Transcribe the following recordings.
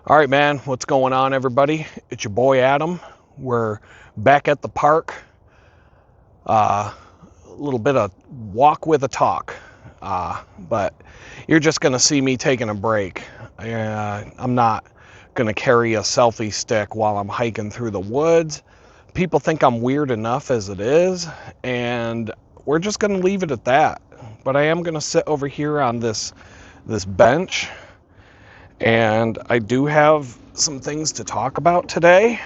All right, man, what's going on, everybody? It's your boy Adam. We're back at the park. A little bit of walk with a talk, but you're just going to see me taking a break. I'm not going to carry a selfie stick while I'm hiking through the woods. People think I'm weird enough as it is, and we're just going to leave it at that. But I am going to sit over here on this bench, and I do have some things to talk about today.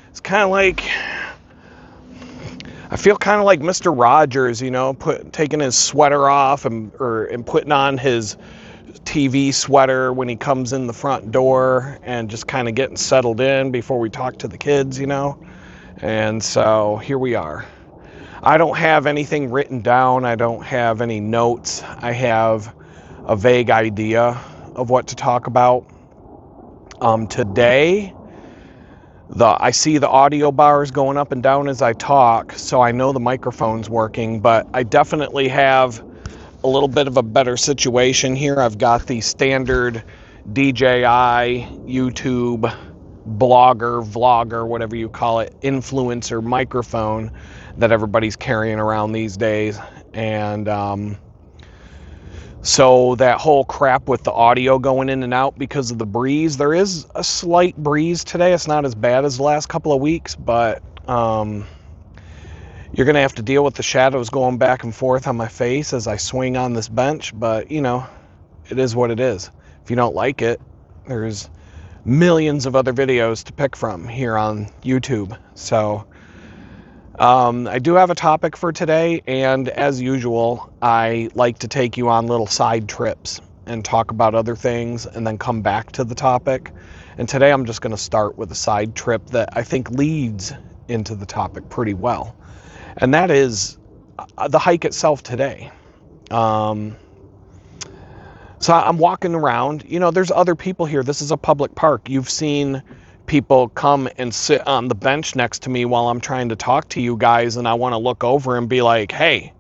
It's kind of like, I feel kind of like Mr. Rogers, taking his sweater off and putting on his TV sweater when he comes in the front door and just kind of getting settled in before we talk to the kids, And so here we are. I don't have anything written down. I don't have any notes. I have a vague idea of what to talk about. Today, I see the audio bars going up and down as I talk, so I know the microphone's working, but I definitely have a little bit of a better situation here. I've got the standard DJI, YouTube, blogger, vlogger, whatever you call it, influencer microphone that everybody's carrying around these days. And so that whole crap with the audio going in and out because of the breeze, there is a slight breeze today. It's not as bad as the last couple of weeks, but you're going to have to deal with the shadows going back and forth on my face as I swing on this bench. But, it is what it is. If you don't like it, there's millions of other videos to pick from here on YouTube. So I do have a topic for today, and as usual, I like to take you on little side trips and talk about other things and then come back to the topic. And today I'm just going to start with a side trip that I think leads into the topic pretty well. And that is the hike itself today. So I'm walking around. There's other people here. This is a public park. You've seen people come and sit on the bench next to me while I'm trying to talk to you guys, and I want to look over and be like, hey,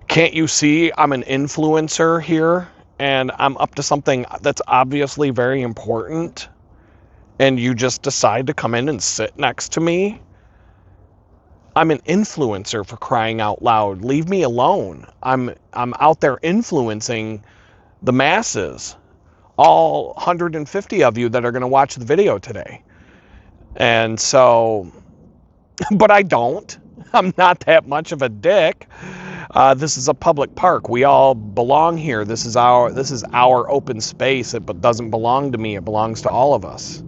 can't you see I'm an influencer here and I'm up to something that's obviously very important, and you just decide to come in and sit next to me? I'm an influencer, for crying out loud. Leave me alone. I'm out there influencing the masses. All 150 of you that are going to watch the video today. And so, but I don't. I'm not that much of a dick. This is a public park. We all belong here. This is our open space. It doesn't belong to me. It belongs to all of us.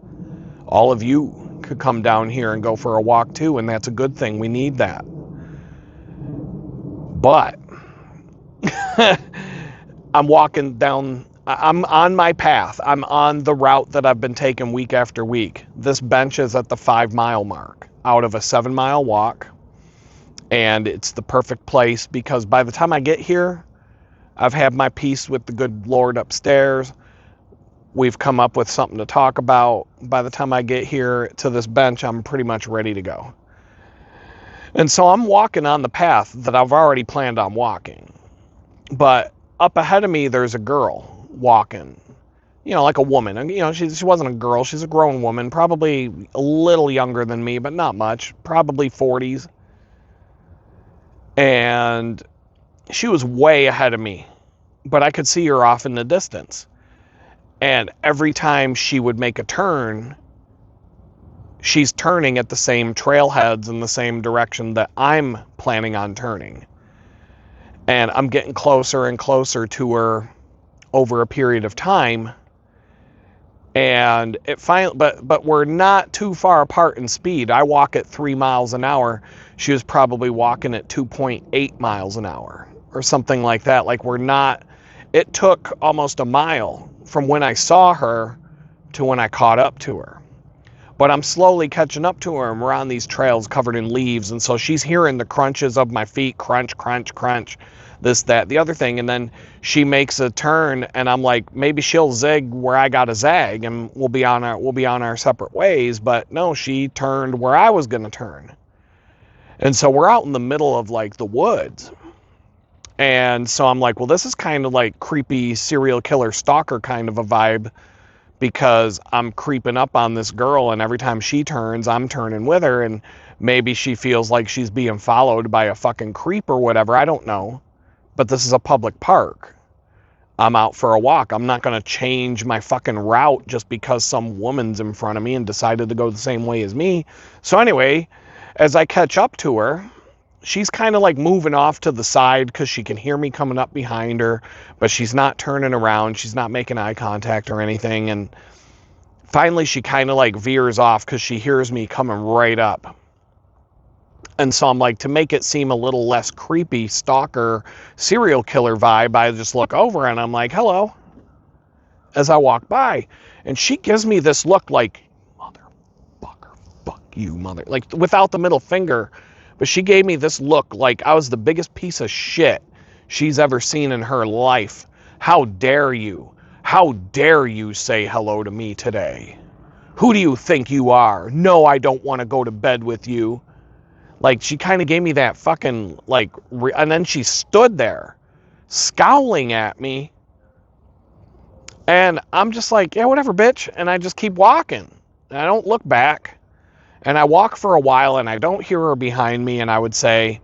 All of you could come down here and go for a walk too, and that's a good thing. We need that. But I'm walking down. I'm on my path. I'm on the route that I've been taking week after week. This bench is at the 5-mile mark out of a 7-mile walk. And it's the perfect place because by the time I get here, I've had my peace with the good Lord upstairs. We've come up with something to talk about. By the time I get here to this bench, I'm pretty much ready to go. And so I'm walking on the path that I've already planned on walking. But up ahead of me, there's a girl walking, like a woman. And, she wasn't a girl. She's a grown woman, probably a little younger than me, but not much, probably 40s. And she was way ahead of me, but I could see her off in the distance. And every time she would make a turn, she's turning at the same trailheads in the same direction that I'm planning on turning. And I'm getting closer and closer to her over a period of time, and it finally, but we're not too far apart in speed. I walk at 3 miles an hour. She was probably walking at 2.8 miles an hour or something like that. Like, it took almost a mile from when I saw her to when I caught up to her. But I'm slowly catching up to her, and we're on these trails covered in leaves, and so she's hearing the crunches of my feet, crunch, crunch, crunch, this, that, the other thing, and then she makes a turn, and I'm like, maybe she'll zig where I got to zag, and we'll be on our separate ways. But no, she turned where I was going to turn, and so we're out in the middle of like the woods, and so I'm like, well, this is kind of like creepy serial killer stalker kind of a vibe, because I'm creeping up on this girl, and every time she turns, I'm turning with her, and maybe she feels like she's being followed by a fucking creep or whatever. I don't know. But this is a public park. I'm out for a walk. I'm not going to change my fucking route just because some woman's in front of me and decided to go the same way as me. So anyway, as I catch up to her, she's kind of like moving off to the side because she can hear me coming up behind her, but she's not turning around. She's not making eye contact or anything. And finally, she kind of like veers off because she hears me coming right up. And so I'm like, to make it seem a little less creepy, stalker, serial killer vibe, I just look over and I'm like, hello, as I walk by. And she gives me this look like, motherfucker, fuck you, mother, like without the middle finger. But she gave me this look like I was the biggest piece of shit she's ever seen in her life. How dare you? How dare you say hello to me today? Who do you think you are? No, I don't want to go to bed with you. Like, she kind of gave me that fucking, like, and then she stood there, scowling at me. And I'm just like, yeah, whatever, bitch. And I just keep walking. And I don't look back. And I walk for a while, and I don't hear her behind me. And I would say,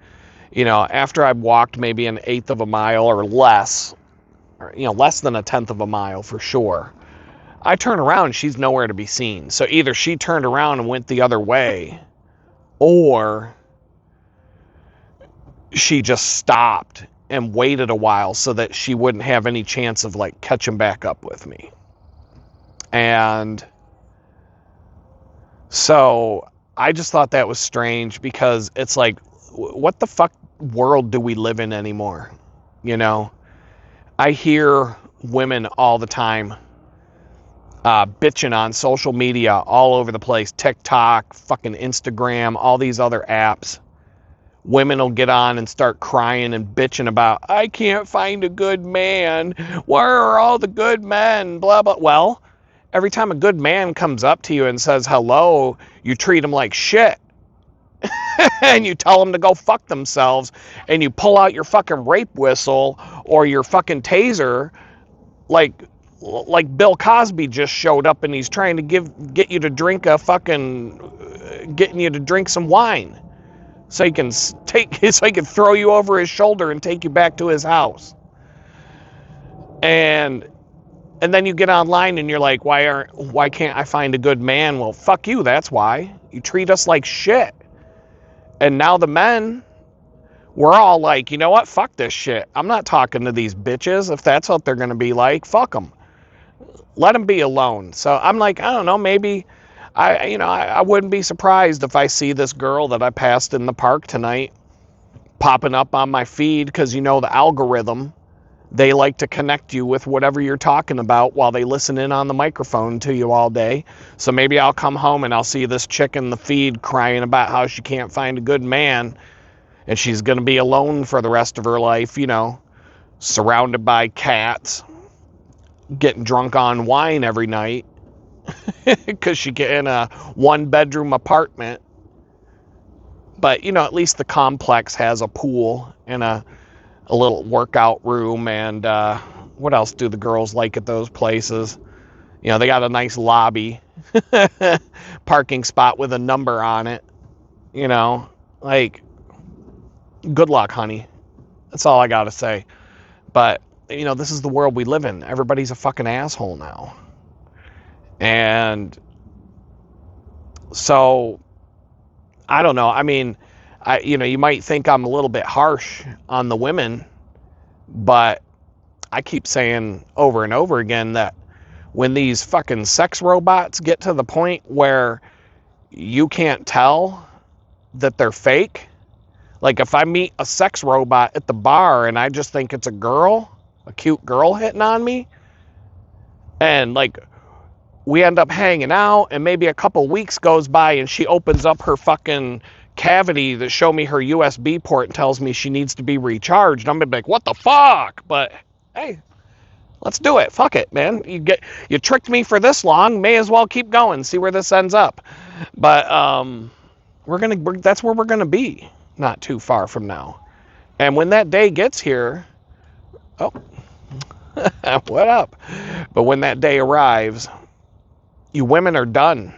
you know, after I've walked maybe 1/8 of a mile or less, or, you know, less than 1/10 of a mile for sure, I turn around, she's nowhere to be seen. So either she turned around and went the other way, or she just stopped and waited a while so that she wouldn't have any chance of like catching back up with me. And so I just thought that was strange, because it's like, what the fuck world do we live in anymore? You know, I hear women all the time bitching on social media all over the place, TikTok, fucking Instagram, all these other apps. Women will get on and start crying and bitching about, I can't find a good man. Where are all the good men? Blah, blah. Well, every time a good man comes up to you and says hello, you treat him like shit. And you tell them to go fuck themselves. And you pull out your fucking rape whistle or your fucking taser like Bill Cosby just showed up and he's trying to get you to drink getting you to drink some wine. So he can throw you over his shoulder and take you back to his house. And then you get online and you're like, why can't I find a good man? Well, fuck you, that's why. You treat us like shit. And now the men, we're all like, you know what? Fuck this shit. I'm not talking to these bitches. If that's what they're going to be like, fuck them. Let them be alone. So I'm like, I don't know, maybe I wouldn't be surprised if I see this girl that I passed in the park tonight popping up on my feed, because you know the algorithm, they like to connect you with whatever you're talking about while they listen in on the microphone to you all day. So maybe I'll come home and I'll see this chick in the feed crying about how she can't find a good man and she's going to be alone for the rest of her life, you know, surrounded by cats, getting drunk on wine every night. Because she get in a 1-bedroom apartment. But, you know, at least the complex has a pool and a little workout room. And what else do the girls like at those places? You know, they got a nice lobby. Parking spot with a number on it. You know, like, good luck, honey. That's all I got to say. But, you know, this is the world we live in. Everybody's a fucking asshole now. And so, I don't know. I mean, you might think I'm a little bit harsh on the women, but I keep saying over and over again that when these fucking sex robots get to the point where you can't tell that they're fake, like if I meet a sex robot at the bar and I just think it's a cute girl hitting on me, and like, we end up hanging out, and maybe a couple weeks goes by and she opens up her fucking cavity to show me her USB port and tells me she needs to be recharged. I'm gonna be like, what the fuck? But hey, let's do it. Fuck it, man. You tricked me for this long. May as well keep going. See where this ends up. But that's where we're gonna be. Not too far from now. And when that day gets here, oh, what up? But when that day arrives, You women are done.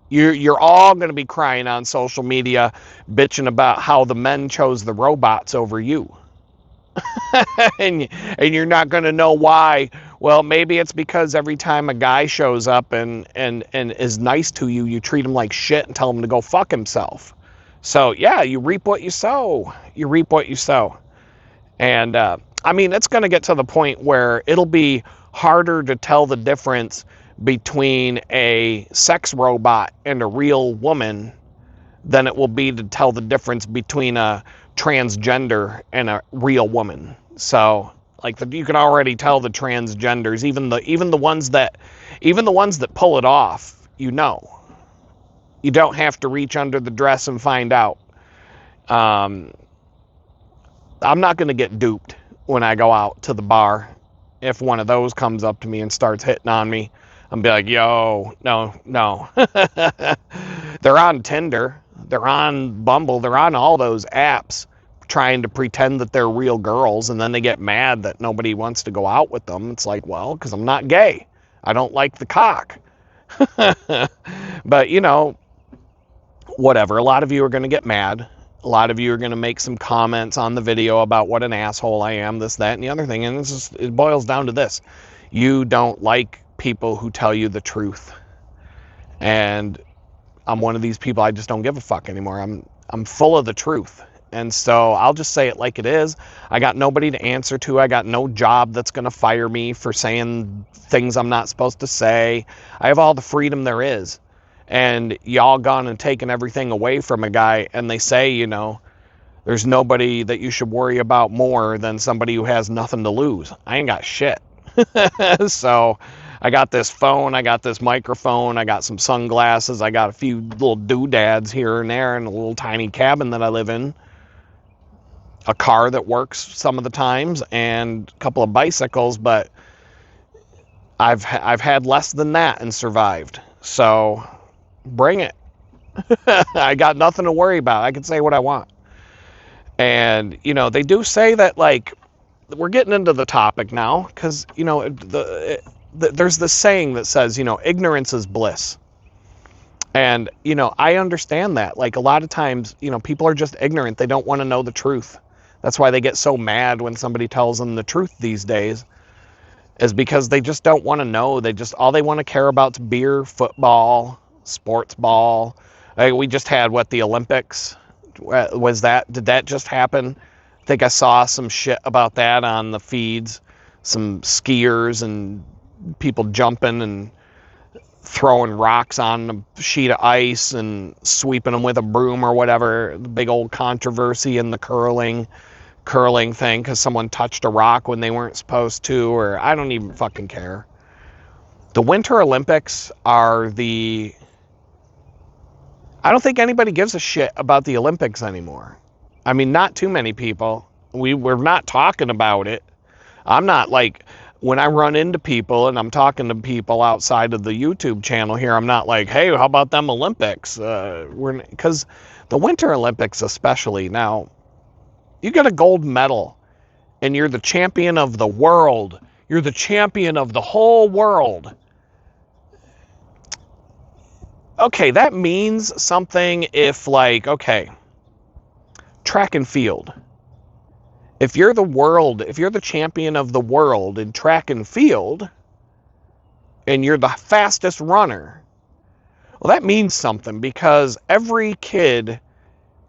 You're all going to be crying on social media, bitching about how the men chose the robots over you. and you're not going to know why. Well, maybe it's because every time a guy shows up and is nice to you, you treat him like shit and tell him to go fuck himself. So yeah, you reap what you sow. You reap what you sow. And I mean, it's going to get to the point where it'll be harder to tell the difference between a sex robot and a real woman than it will be to tell the difference between a transgender and a real woman. So, like, you can already tell the transgenders, even the ones that pull it off. You don't have to reach under the dress and find out. I'm not going to get duped when I go out to the bar. If one of those comes up to me and starts hitting on me, I'm be like, yo, no. They're on Tinder. They're on Bumble. They're on all those apps trying to pretend that they're real girls, and then they get mad that nobody wants to go out with them. It's like, well, because I'm not gay. I don't like the cock. But, whatever. A lot of you are going to get mad. A lot of you are going to make some comments on the video about what an asshole I am, this, that, and the other thing. And it boils down to this. You don't like people who tell you the truth. And I'm one of these people. I just don't give a fuck anymore. I'm full of the truth. And so I'll just say it like it is. I got nobody to answer to. I got no job that's going to fire me for saying things I'm not supposed to say. I have all the freedom there is. And y'all gone and taken everything away from a guy, and they say, there's nobody that you should worry about more than somebody who has nothing to lose. I ain't got shit. So I got this phone, I got this microphone, I got some sunglasses, I got a few little doodads here and there in a little tiny cabin that I live in, a car that works some of the times, and a couple of bicycles, but I've had less than that and survived. So bring it. I got nothing to worry about. I can say what I want. And, they do say that, like, we're getting into the topic now because, there's this saying that says, ignorance is bliss. And, I understand that. Like, a lot of times, people are just ignorant. They don't want to know the truth. That's why they get so mad when somebody tells them the truth these days, is because they just don't want to know. All they want to care about is beer, football, sports ball. We just had the Olympics. Did that just happen? I think I saw some shit about that on the feeds. Some skiers and people jumping and throwing rocks on a sheet of ice and sweeping them with a broom or whatever. The big old controversy in the curling thing because someone touched a rock when they weren't supposed to, or I don't even fucking care. The Winter Olympics are I don't think anybody gives a shit about the Olympics anymore. I mean, not too many people. We're not talking about it. I'm not like, when I run into people and I'm talking to people outside of the YouTube channel here, I'm not like, hey, how about them Olympics? Because the Winter Olympics especially, now, you get a gold medal and you're the champion of the world. You're the champion of the whole world. Okay, that means something if, like, okay, track and field. If you're the champion of the world in track and field, and you're the fastest runner, well, that means something, because every kid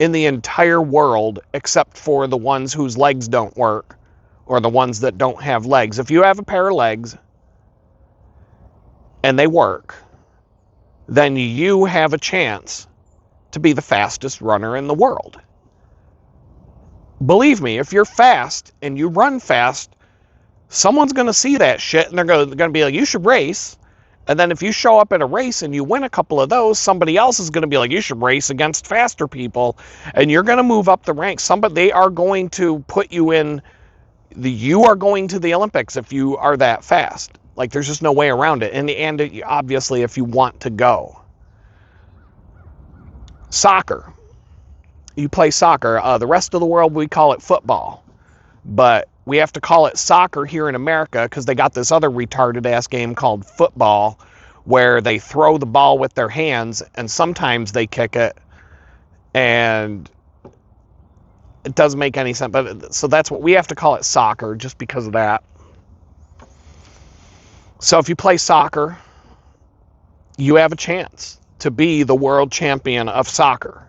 in the entire world, except for the ones whose legs don't work, or the ones that don't have legs, if you have a pair of legs and they work, then you have a chance to be the fastest runner in the world. Believe me, if you're fast and you run fast, someone's going to see that shit and they're going to be like, you should race. And then if you show up at a race and you win a couple of those, somebody else is going to be like, you should race against faster people. And you're going to move up the ranks. They are going to put you in, you are going to the Olympics if you are that fast. Like, there's just no way around it. And obviously, if you want to go. Soccer. You play soccer. The rest of the world, we call it football. But we have to call it soccer here in America because they got this other retarded ass game called football, where they throw the ball with their hands and sometimes they kick it, and it doesn't make any sense. But so that's what we have to call it, soccer, just because of that. So if you play soccer, you have a chance to be the world champion of soccer,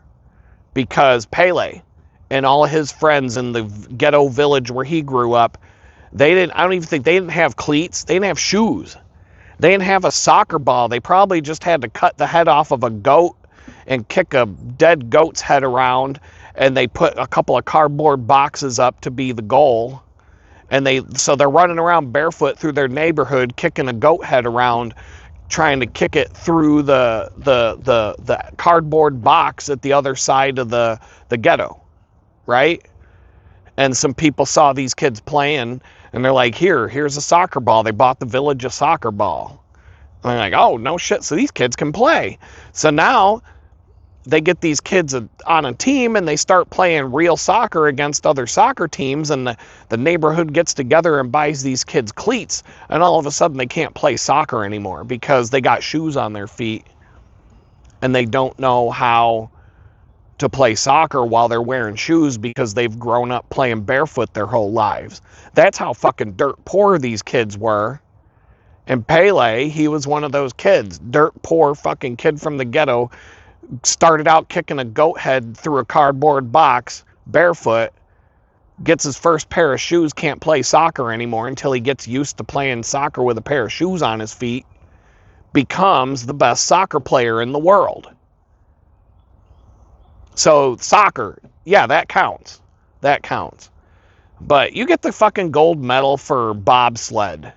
because Pele and all of his friends in the ghetto village where he grew up, I don't even think they didn't have cleats. They didn't have shoes. They didn't have a soccer ball. They probably just had to cut the head off of a goat and kick a dead goat's head around, and they put a couple of cardboard boxes up to be the goal. And so they're running around barefoot through their neighborhood, kicking a goat head around, trying to kick it through the cardboard box at the other side of the ghetto, right? And some people saw these kids playing, and they're like, here's a soccer ball. They bought the village a soccer ball. And they're like, oh, no shit, so these kids can play. So now they get these kids on a team, and they start playing real soccer against other soccer teams, and the neighborhood gets together and buys these kids cleats, and all of a sudden they can't play soccer anymore because they got shoes on their feet, and they don't know how to play soccer while they're wearing shoes because they've grown up playing barefoot their whole lives. That's how fucking dirt poor these kids were. And Pele, he was one of those kids, dirt poor fucking kid from the ghetto, started out kicking a goat head through a cardboard box barefoot, gets his first pair of shoes, can't play soccer anymore until he gets used to playing soccer with a pair of shoes on his feet, becomes the best soccer player in the world. So soccer, yeah, that counts. That counts. But you get the fucking gold medal for bobsled.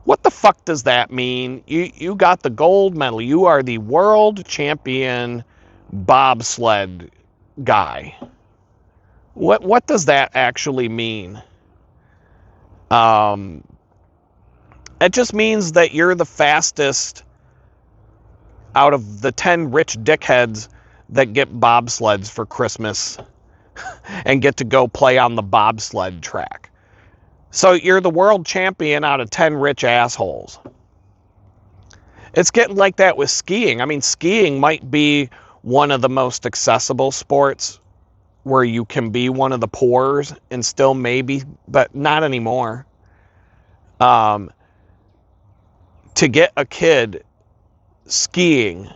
What the fuck does that mean? You got the gold medal. You are the world champion bobsled guy. What does that actually mean? It just means that you're the fastest out of the 10 rich dickheads that get bobsleds for Christmas and get to go play on the bobsled track. So you're the world champion out of 10 rich assholes. It's getting like that with skiing. I mean, skiing might be one of the most accessible sports where you can be one of the poors and still maybe, but not anymore. To get a kid skiing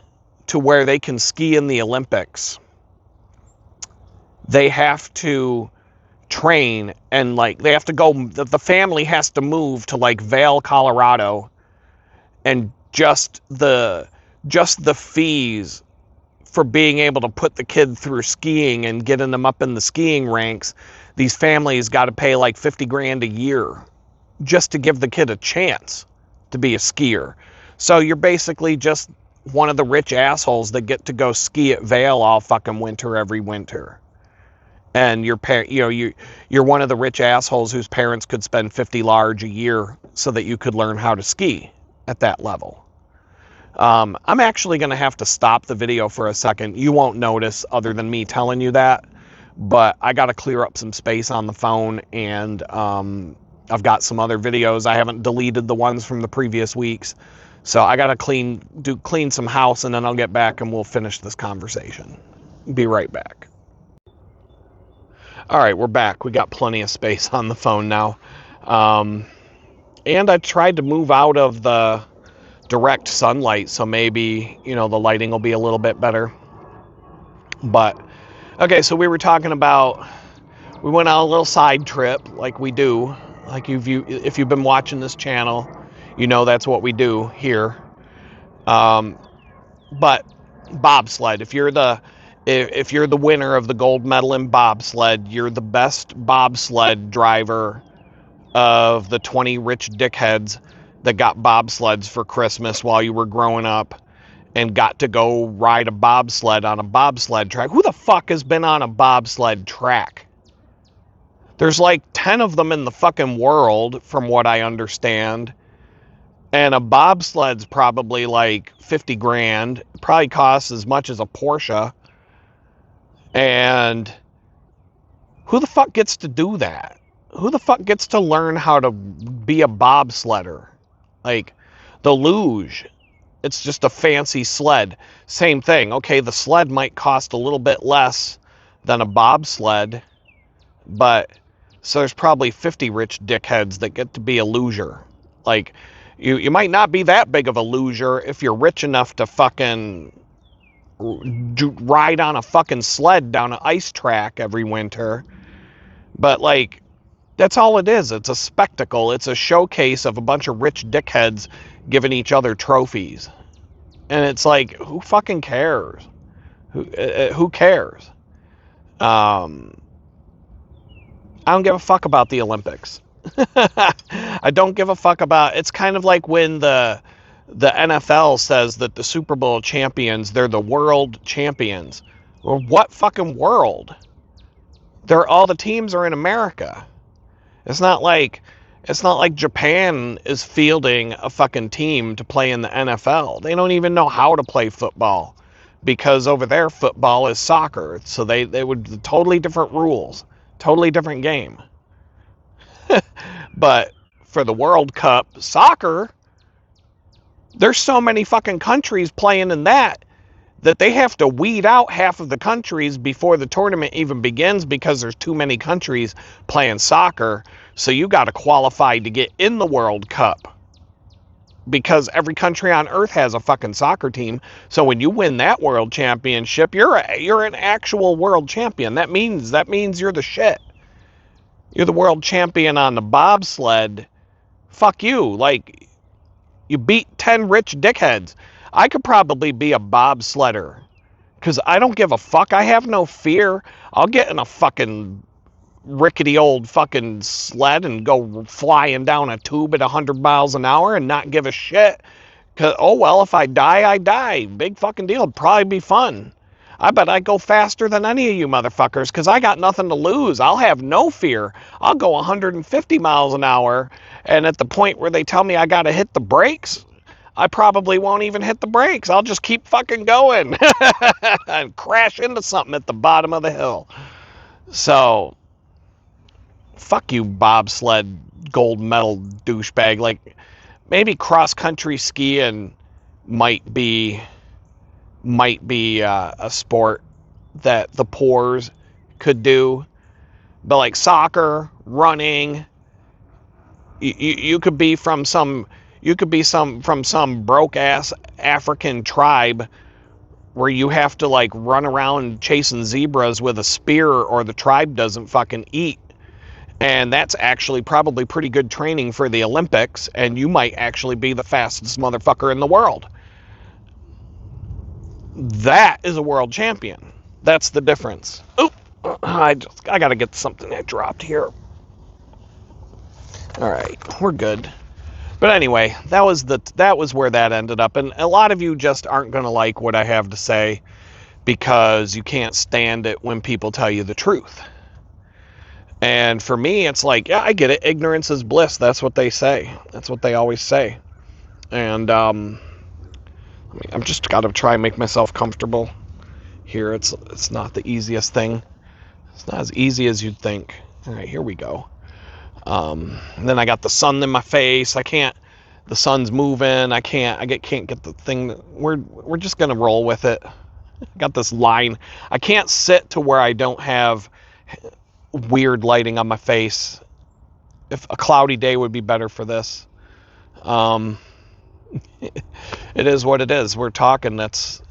to where they can ski in the Olympics, they have to train, and like they have to go, the family has to move to like Vail, Colorado, and just the fees for being able to put the kid through skiing and getting them up in the skiing ranks, these families got to pay like 50 grand a year just to give the kid a chance to be a skier. So you're basically just one of the rich assholes that get to go ski at Vail all fucking winter every winter. And you're one of the rich assholes whose parents could spend 50 large a year so that you could learn how to ski at that level. I'm actually going to have to stop the video for a second. You won't notice other than me telling you that, but I got to clear up some space on the phone, and I've got some other videos. I haven't deleted the ones from the previous weeks, so I got to clean some house, and then I'll get back and we'll finish this conversation. Be right back. All right, we're back. We got plenty of space on the phone now. And I tried to move out of the direct sunlight, so maybe, the lighting will be a little bit better. But, okay, so we were talking about, we went on a little side trip, like we do. Like if you've been watching this channel, that's what we do here. But bobsled, if you're the winner of the gold medal in bobsled, you're the best bobsled driver of the 20 rich dickheads that got bobsleds for Christmas while you were growing up and got to go ride a bobsled on a bobsled track. Who the fuck has been on a bobsled track? There's like 10 of them in the fucking world, from what I understand. And a bobsled's probably like 50 grand. It probably costs as much as a Porsche. And who the fuck gets to do that? Who the fuck gets to learn how to be a bobsledder? Like, The luge, it's just a fancy sled. Same thing. Okay, the sled might cost a little bit less than a bobsled, but so there's probably 50 rich dickheads that get to be a luger. Like, you might not be that big of a loser if you're rich enough to fucking ride on a fucking sled down an ice track every winter. But, like, that's all it is. It's a spectacle. It's a showcase of a bunch of rich dickheads giving each other trophies. And it's like, who fucking cares? Who cares? I don't give a fuck about the Olympics. I don't give a fuck about. It's kind of like when the NFL says that the Super Bowl champions, they're the world champions. Well, what fucking world? All the teams are in America. It's not like Japan is fielding a fucking team to play in the NFL. They don't even know how to play football because over there football is soccer. So they would totally different rules, totally different game. But for the World Cup soccer, there's so many fucking countries playing in that they have to weed out half of the countries before the tournament even begins because there's too many countries playing soccer. So you got to qualify to get in the World Cup because every country on earth has a fucking soccer team. So when you win that world championship, you're an actual world champion. That means you're the shit. You're the world champion on the bobsled. Fuck you. Like, you beat 10 rich dickheads. I could probably be a bobsledder because I don't give a fuck. I have no fear. I'll get in a fucking rickety old fucking sled and go flying down a tube at 100 miles an hour and not give a shit. Cause, oh, well, if I die, I die. Big fucking deal. It'd probably be fun. I bet I go faster than any of you motherfuckers because I got nothing to lose. I'll have no fear. I'll go 150 miles an hour, and at the point where they tell me I got to hit the brakes, I probably won't even hit the brakes. I'll just keep fucking going and crash into something at the bottom of the hill. So, fuck you, bobsled gold medal douchebag. Like, maybe cross-country skiing might be a sport that the poors could do, but like soccer, running, you could be from some broke ass African tribe where you have to like run around chasing zebras with a spear or the tribe doesn't fucking eat. And that's actually probably pretty good training for the Olympics, and you might actually be the fastest motherfucker in the world. That is a world champion. That's the difference. Oop, I gotta get something that dropped here. All right, we're good. But anyway, that was where that ended up. And a lot of you just aren't gonna like what I have to say because you can't stand it when people tell you the truth. And for me, it's like, yeah, I get it. Ignorance is bliss. That's what they say. That's what they always say. And I'm just got to try and make myself comfortable here. It's not the easiest thing. It's not as easy as you'd think. All right, here we go. And then I got the sun in my face. The sun's moving. I can't get the thing. We're just going to roll with it. Got this line. I can't sit to where I don't have weird lighting on my face. If a cloudy day would be better for this. It is what it is. We're talking. It's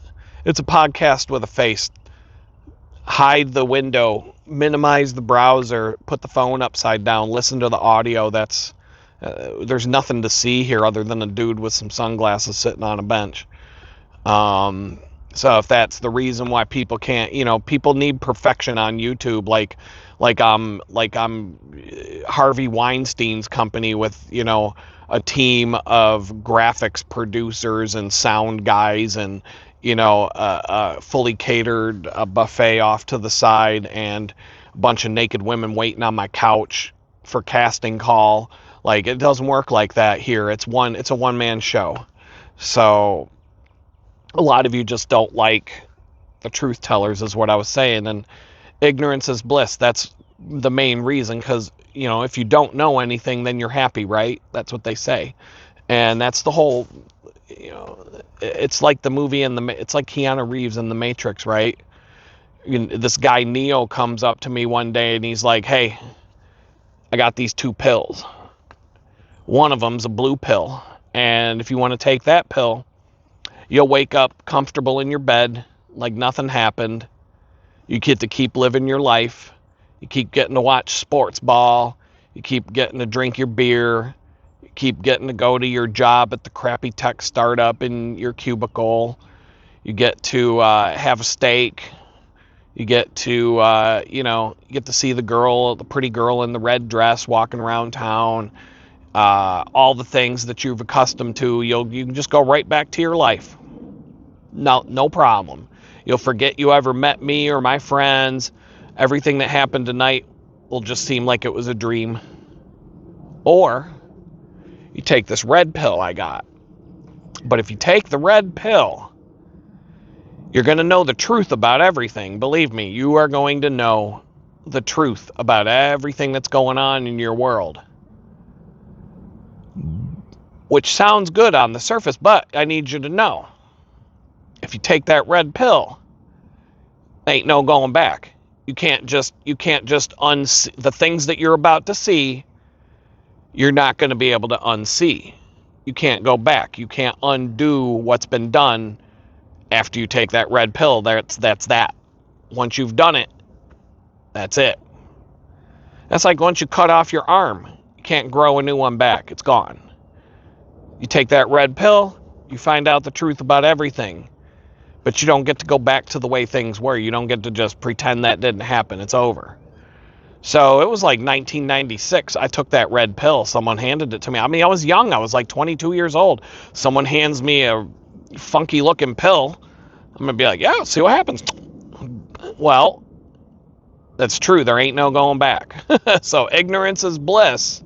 a podcast with a face. Hide the window, minimize the browser, put the phone upside down, listen to the audio. There's nothing to see here other than a dude with some sunglasses sitting on a bench. So if that's the reason why people can't, people need perfection on YouTube, like I'm Harvey Weinstein's company with, a team of graphics producers and sound guys and, a fully catered buffet off to the side and a bunch of naked women waiting on my couch for casting call. Like, it doesn't work like that here. It's a one-man show. So a lot of you just don't like the truth tellers is what I was saying. And ignorance is bliss. That's the main reason, because, if you don't know anything, then you're happy, right? That's what they say. And that's the whole, it's like the movie it's like Keanu Reeves in The Matrix, right? This guy Neo comes up to me one day and he's like, hey, I got these 2 pills. One of them's a blue pill. And if you want to take that pill, you'll wake up comfortable in your bed like nothing happened. You get to keep living your life. You keep getting to watch sports ball. You keep getting to drink your beer. You keep getting to go to your job at the crappy tech startup in your cubicle. You get to have a steak. You get to, you get to see the pretty girl in the red dress walking around town. All the things that you've accustomed to, you can just go right back to your life. No problem. You'll forget you ever met me or my friends. Everything that happened tonight will just seem like it was a dream. Or you take this red pill I got. But if you take the red pill, you're going to know the truth about everything. Believe me, you are going to know the truth about everything that's going on in your world. Which sounds good on the surface, but I need you to know, if you take that red pill, ain't no going back. You can't just unsee the things that you're about to see. You're not going to be able to unsee. You can't go back. You can't undo what's been done after you take that red pill. That's that. Once you've done it, that's it. That's like once you cut off your arm, you can't grow a new one back. It's gone. You take that red pill, you find out the truth about everything. But you don't get to go back to the way things were. You don't get to just pretend that didn't happen. It's over. So it was like 1996. I took that red pill. Someone handed it to me. I mean, I was young. I was like 22 years old. Someone hands me a funky looking pill. I'm going to be like, yeah, see what happens. Well, that's true. There ain't no going back. So ignorance is bliss.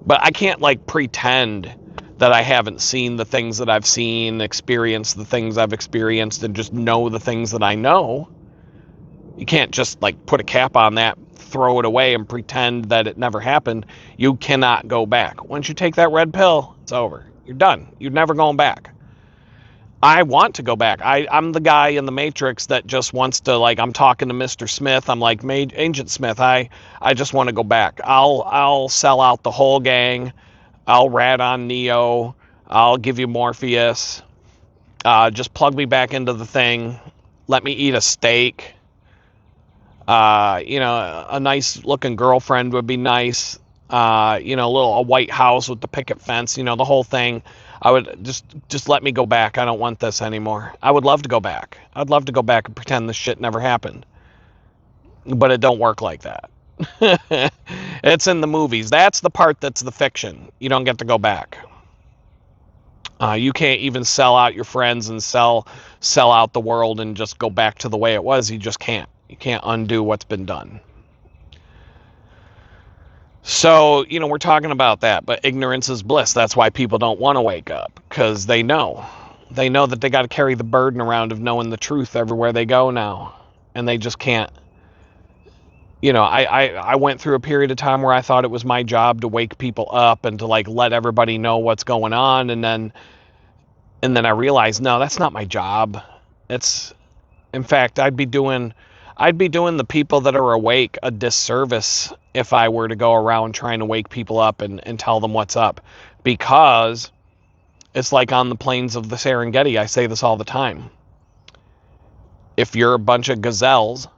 But I can't like pretend that I haven't seen the things that I've seen, experienced the things I've experienced, and just know the things that I know. You can't just like put a cap on that, throw it away, and pretend that it never happened. You cannot go back. Once you take that red pill, it's over. You're done. You're never going back. I want to go back. I'm the guy in the Matrix that just wants to, like, I'm talking to Mr. Smith. I'm like, Agent Smith, I just want to go back. I'll sell out the whole gang. I'll rat on Neo. I'll give you Morpheus. Just plug me back into the thing. Let me eat a steak. A nice looking girlfriend would be nice. A white house with the picket fence, the whole thing. I would just let me go back. I don't want this anymore. I would love to go back. I'd love to go back and pretend this shit never happened. But it don't work like that. It's in the movies. That's the part that's the fiction. You don't get to go back. You can't even sell out your friends and sell out the world and just go back to the way it was. You just can't. You can't undo what's been done. So, we're talking about that, but ignorance is bliss. That's why people don't want to wake up, because they know that they got to carry the burden around of knowing the truth everywhere they go now, and they just can't. I went through a period of time where I thought it was my job to wake people up and to like let everybody know what's going on, and then I realized, no, that's not my job. In fact, I'd be doing the people that are awake a disservice if I were to go around trying to wake people up and tell them what's up. Because it's like on the plains of the Serengeti, I say this all the time. If you're a bunch of gazelles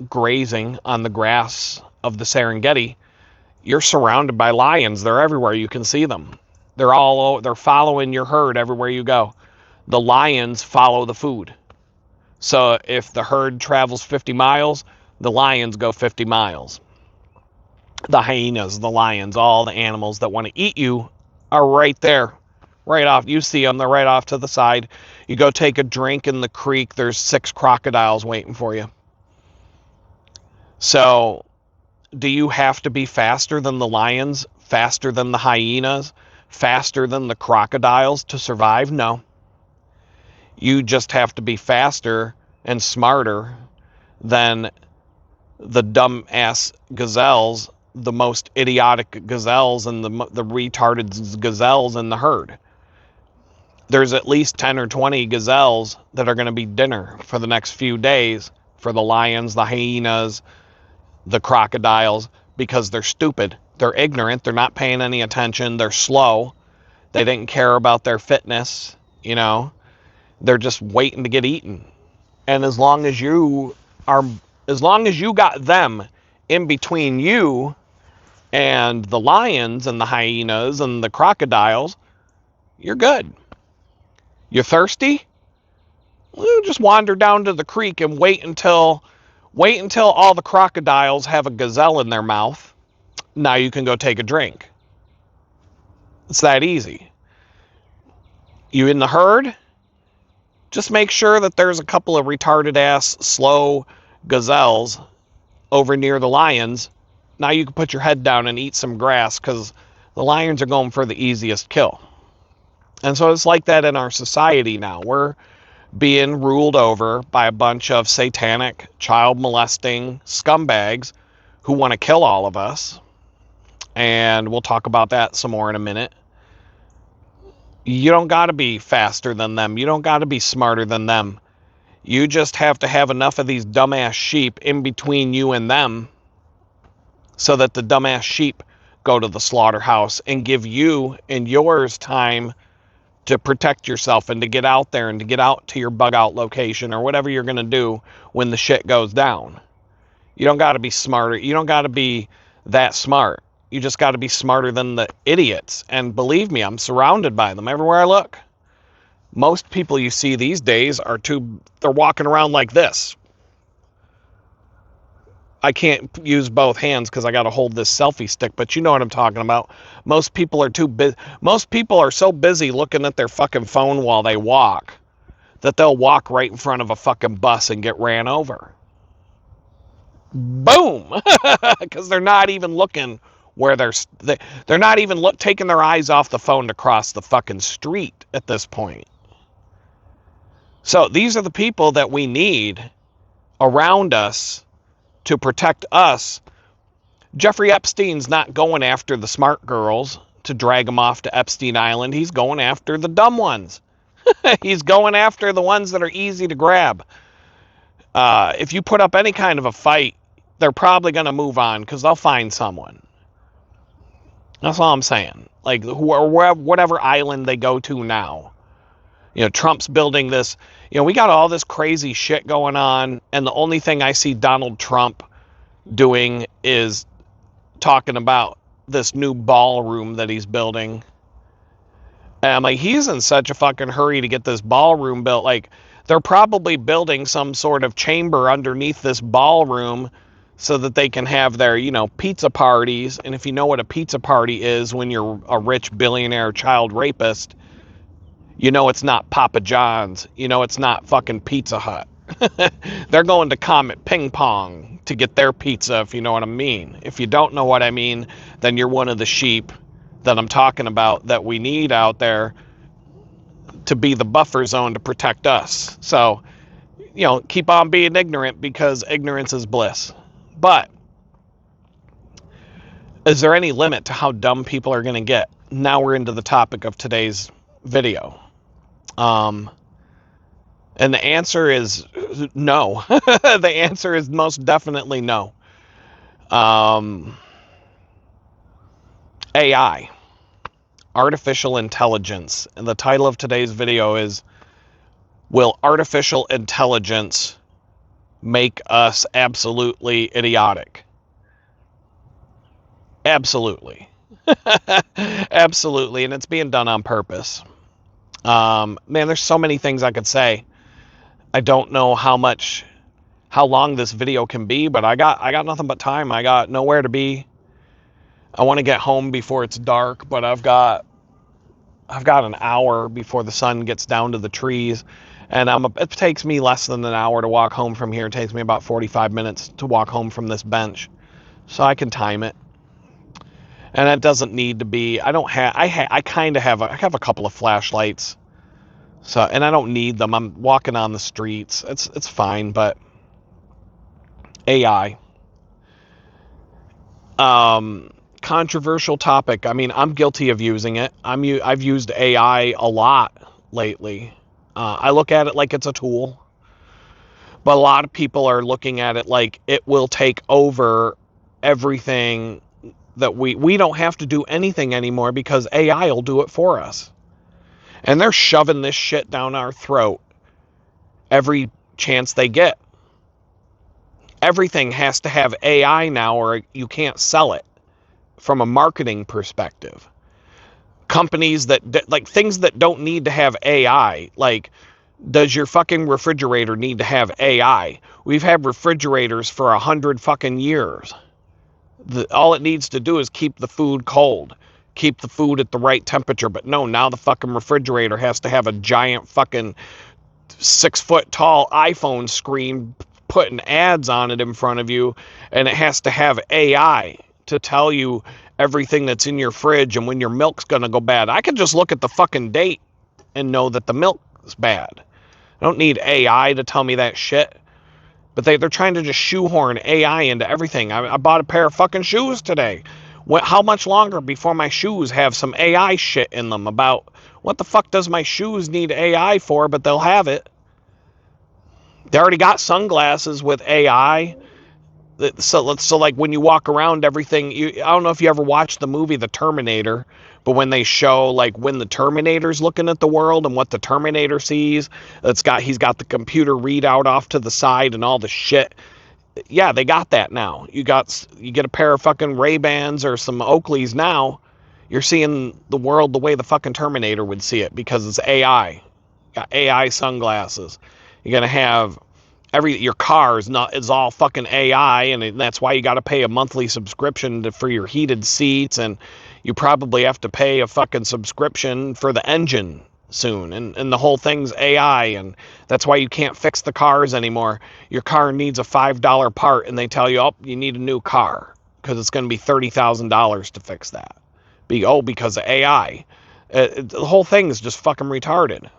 grazing on the grass of the Serengeti, you're surrounded by lions. They're everywhere. You can see them. They're following your herd everywhere you go. The lions follow the food. So if the herd travels 50 miles, the lions go 50 miles. The hyenas, the lions, all the animals that want to eat you are right there, right off. You see them, they're right off to the side. You go take a drink in the creek, there's 6 crocodiles waiting for you. So do you have to be faster than the lions, faster than the hyenas, faster than the crocodiles to survive? No. You just have to be faster and smarter than the dumb-ass gazelles the most idiotic gazelles and the retarded gazelles in the herd. There's at least 10 or 20 gazelles that are going to be dinner for the next few days for the lions, the hyenas, the crocodiles, because they're stupid. They're ignorant. They're not paying any attention. They're slow. They didn't care about their fitness. They're just waiting to get eaten. And as long as you got them in between you and the lions and the hyenas and the crocodiles, you're good. You're thirsty? Well, just wander down to the creek and wait until all the crocodiles have a gazelle in their mouth. Now you can go take a drink. It's that easy. You in the herd? Just make sure that there's a couple of retarded ass slow gazelles over near the lions. Now you can put your head down and eat some grass, because the lions are going for the easiest kill. And so it's like that in our society now. We're being ruled over by a bunch of satanic, child molesting scumbags who want to kill all of us. And we'll talk about that some more in a minute. You don't got to be faster than them. You don't got to be smarter than them. You just have to have enough of these dumbass sheep in between you and them so that the dumbass sheep go to the slaughterhouse and give you and yours time to protect yourself and to get out there and to get out to your bug out location or whatever you're going to do when the shit goes down. You don't got to be smarter. You don't got to be that smart. You just got to be smarter than the idiots. And believe me, I'm surrounded by them everywhere I look. Most people you see these days they're walking around like this. I can't use both hands because I got to hold this selfie stick, but you know what I'm talking about. Most people are so busy looking at their fucking phone while they walk that they'll walk right in front of a fucking bus and get ran over. Boom! Because they're not even looking where they're not even taking their eyes off the phone to cross the fucking street at this point. So these are the people that we need around us to protect us. Jeffrey Epstein's not going after the smart girls to drag them off to Epstein Island. He's going after the dumb ones. He's going after the ones that are easy to grab. If you put up any kind of a fight, they're probably going to move on because they'll find someone. That's all I'm saying. Like whatever island they go to now. Trump's building this. We got all this crazy shit going on, and the only thing I see Donald Trump doing is talking about this new ballroom that he's building. And I'm like, he's in such a fucking hurry to get this ballroom built. Like, they're probably building some sort of chamber underneath this ballroom so that they can have their, pizza parties. And if you know what a pizza party is when you're a rich billionaire child rapist, it's not Papa John's. It's not fucking Pizza Hut. They're going to Comet Ping Pong to get their pizza, if you know what I mean. If you don't know what I mean, then you're one of the sheep that I'm talking about that we need out there to be the buffer zone to protect us. So, keep on being ignorant because ignorance is bliss. But is there any limit to how dumb people are going to get? Now we're into the topic of today's video. And the answer is no. The answer is most definitely no. AI, artificial intelligence. And the title of today's video is, will artificial intelligence make us absolutely idiotic? Absolutely. Absolutely. And it's being done on purpose. Man, there's so many things I could say. I don't know how long this video can be, but I got nothing but time. I got nowhere to be. I want to get home before it's dark, but I've got an hour before the sun gets down to the trees, and it takes me less than an hour to walk home from here. It takes me about 45 minutes to walk home from this bench, so I can time it. And it doesn't need to be. I have a couple of flashlights, and I don't need them. I'm walking on the streets. It's fine, but AI. Controversial topic. I mean, I'm guilty of using it. I've used AI a lot lately. I look at it like it's a tool, but a lot of people are looking at it like it will take over everything, that we don't have to do anything anymore because AI will do it for us. And they're shoving this shit down our throat every chance they get. Everything has to have AI now or you can't sell it from a marketing perspective. Companies that like things that don't need to have AI, like, does your fucking refrigerator need to have AI? We've had refrigerators for 100 fucking years. All it needs to do is keep the food cold, keep the food at the right temperature. But no, now the fucking refrigerator has to have a giant fucking 6-foot tall iPhone screen putting ads on it in front of you, and it has to have AI to tell you everything that's in your fridge and when your milk's gonna go bad. I can just look at the fucking date and know that the milk is bad. I don't need AI to tell me that shit. But they're trying to just shoehorn AI into everything. I bought a pair of fucking shoes today. How much longer before my shoes have some AI shit in them about what the fuck does my shoes need AI for, but they'll have it. They already got sunglasses with AI. So like when you walk around everything, I don't know if you ever watched the movie The Terminator, but when they show like when the Terminator's looking at the world and what the Terminator sees, he's got the computer readout off to the side and all the shit. Yeah, they got that now. You get a pair of fucking Ray-Bans or some Oakleys now, you're seeing the world the way the fucking Terminator would see it because it's AI. Got AI sunglasses. You're gonna have your car is all fucking AI, and that's why you got to pay a monthly subscription for your heated seats, and you probably have to pay a fucking subscription for the engine soon, and the whole thing's AI, and that's why you can't fix the cars anymore. Your car needs a $5 part, and they tell you, oh, you need a new car because it's going to be $30,000 to fix that. Because of AI. The whole thing is just fucking retarded.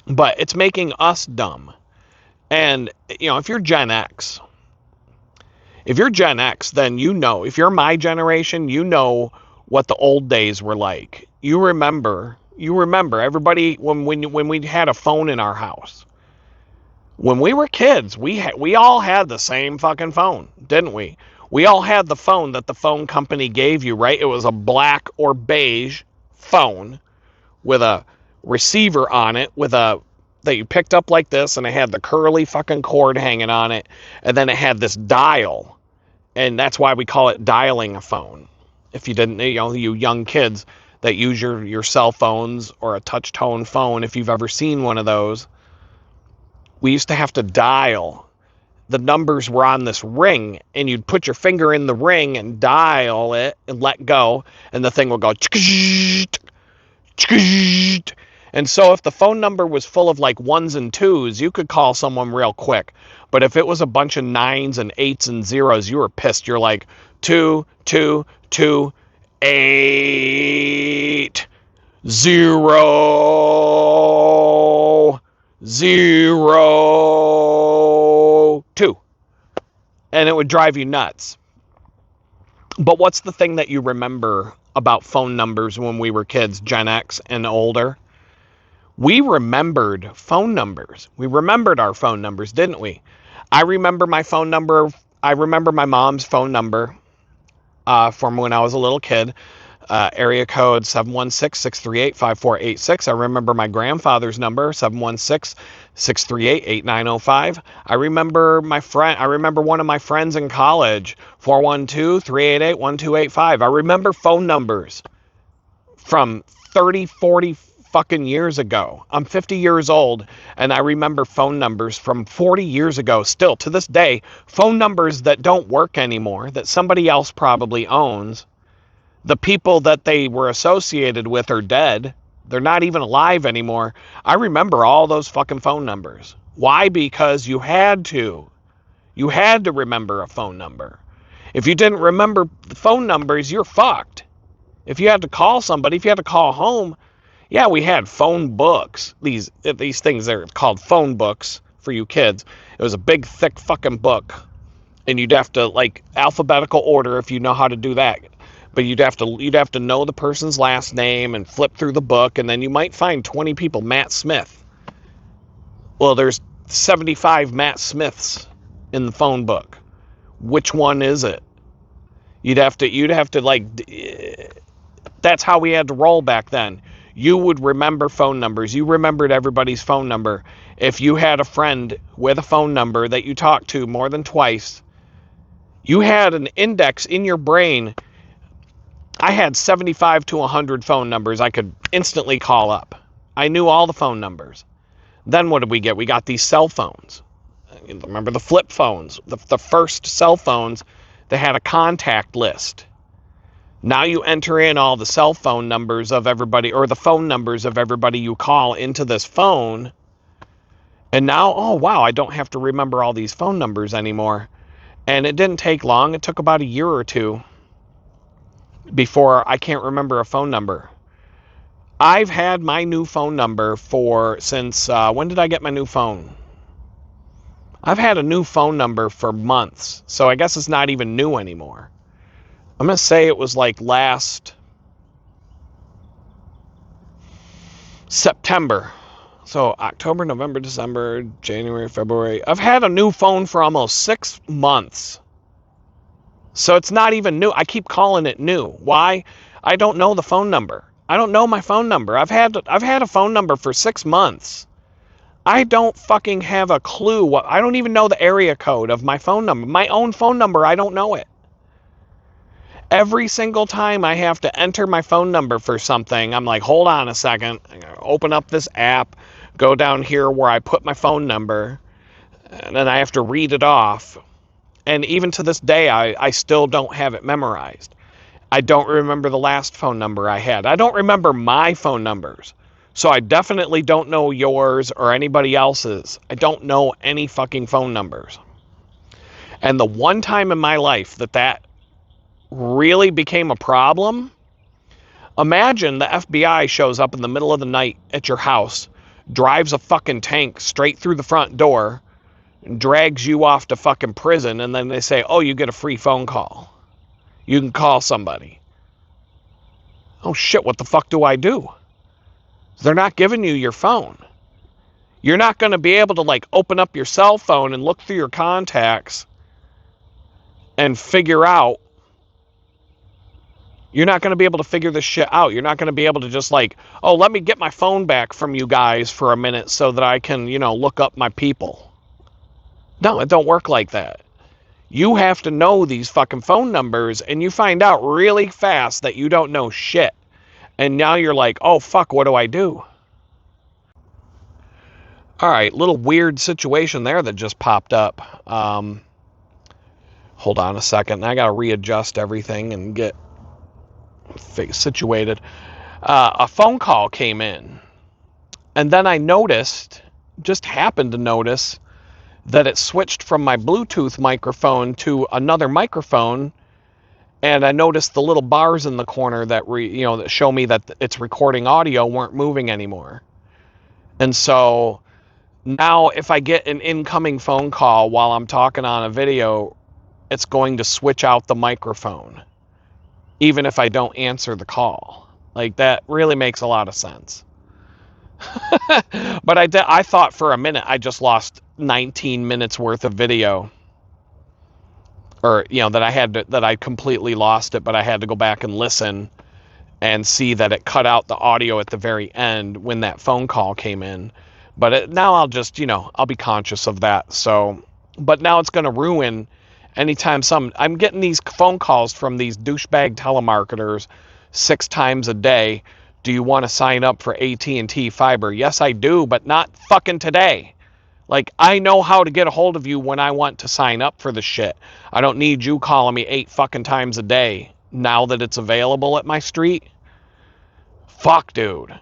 But it's making us dumb. And, if you're Gen X, then if you're my generation, you know what the old days were like. You remember everybody when we had a phone in our house. When we were kids, we all had the same fucking phone, didn't we? We all had the phone that the phone company gave you, right? It was a black or beige phone with a receiver on it that you picked up like this, and it had the curly fucking cord hanging on it, and then it had this dial, and that's why we call it dialing a phone. If you didn't, you young kids that use your cell phones or a touch tone phone, if you've ever seen one of those, we used to have to dial. The numbers were on this ring, and you'd put your finger in the ring and dial it and let go, and the thing would go. And so if the phone number was full of like 1s and 2s, you could call someone real quick. But if it was a bunch of 9s and 8s and 0s, you were pissed. You're like 2, 2, 2, 8, 0, 0, 2. And it would drive you nuts. But what's the thing that you remember about phone numbers when we were kids, Gen X and older? We remembered phone numbers. We remembered our phone numbers, didn't we? I remember my phone number. I remember my mom's phone number from when I was a little kid. Area code 716-638-5486. I remember my grandfather's number, 716-638-8905. I remember one of my friends in college, 412-388-1285. I remember phone numbers from 30, 40 fucking years ago. I'm 50 years old, and I remember phone numbers from 40 years ago. Still, to this day, phone numbers that don't work anymore, that somebody else probably owns. The people that they were associated with are dead. They're not even alive anymore. I remember all those fucking phone numbers. Why? Because you had to. You had to remember a phone number. If you didn't remember the phone numbers, you're fucked. If you had to call somebody, if you had to call home, yeah, we had phone books. These things, they're called phone books for you kids. It was a big, thick fucking book. And you'd have to, like, alphabetical order if you know how to do that. But you'd have to know the person's last name and flip through the book, and then you might find 20 people. Matt Smith. Well, there's 75 Matt Smiths in the phone book. Which one is it? You'd have to like, that's how we had to roll back then. You would remember phone numbers. You remembered everybody's phone number. If you had a friend with a phone number that you talked to more than twice, you had an index in your brain. I had 75 to 100 phone numbers I could instantly call up. I knew all the phone numbers. Then what did we get? We got these cell phones. Remember the flip phones, the first cell phones that had a contact list. Now you enter in all the cell phone numbers of everybody, or the phone numbers of everybody you call into this phone. And now, oh wow, I don't have to remember all these phone numbers anymore. And it didn't take long. It took about a year or two before I can't remember a phone number. I've had my new phone number since, when did I get my new phone? I've had a new phone number for months, so I guess it's not even new anymore. I'm going to say it was like last September. So October, November, December, January, February. I've had a new phone for almost 6 months. So it's not even new. I keep calling it new. Why? I don't know the phone number. I don't know my phone number. I've had a phone number for 6 months. I don't fucking have a clue. I don't even know the area code of my phone number. My own phone number, I don't know it. Every single time I have to enter my phone number for something, I'm like, hold on a second. I'm going to open up this app, go down here where I put my phone number, and then I have to read it off. And even to this day, I still don't have it memorized. I don't remember the last phone number I had. I don't remember my phone numbers. So I definitely don't know yours or anybody else's. I don't know any fucking phone numbers. And the one time in my life that really became a problem, imagine the FBI shows up in the middle of the night at your house, drives a fucking tank straight through the front door, and drags you off to fucking prison, and then they say, oh, you get a free phone call. You can call somebody. Oh shit, what the fuck do I do? They're not giving you your phone. You're not going to be able to like open up your cell phone and look through your contacts and figure out. You're not going to be able to figure this shit out. You're not going to be able to just like, oh, let me get my phone back from you guys for a minute so that I can, look up my people. No, it don't work like that. You have to know these fucking phone numbers, and you find out really fast that you don't know shit. And now you're like, oh, fuck, what do I do? All right, little weird situation there that just popped up. Hold on a second. I got to readjust everything and get situated. A phone call came in. And then I happened to notice, that it switched from my Bluetooth microphone to another microphone. And I noticed the little bars in the corner that that show me that it's recording audio weren't moving anymore. And so now if I get an incoming phone call while I'm talking on a video, it's going to switch out the microphone, even if I don't answer the call. Like, that really makes a lot of sense. But I thought for a minute I just lost 19 minutes worth of video. Or, that I completely lost it, but I had to go back and listen and see that it cut out the audio at the very end when that phone call came in. But now I'll just, I'll be conscious of that. So, but now it's going to ruin anytime I'm getting these phone calls from these douchebag telemarketers 6 times a day. Do you want to sign up for AT&T fiber? Yes, I do, but not fucking today. Like, I know how to get a hold of you when I want to sign up for the shit. I don't need you calling me 8 fucking times a day now that it's available at my street. Fuck, dude.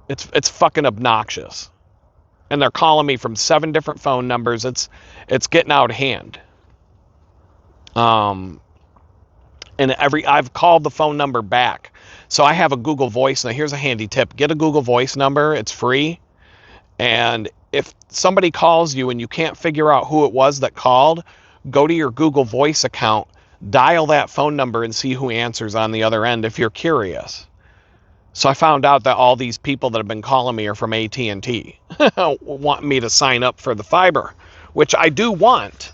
It's fucking obnoxious. And they're calling me from 7 different phone numbers. It's getting out of hand. And I've called the phone number back. So I have a Google Voice. Now here's a handy tip. Get a Google Voice number. It's free. And if somebody calls you and you can't figure out who it was that called, go to your Google Voice account, dial that phone number and see who answers on the other end if you're curious. So I found out that all these people that have been calling me are from AT&T, want me to sign up for the fiber, which I do want,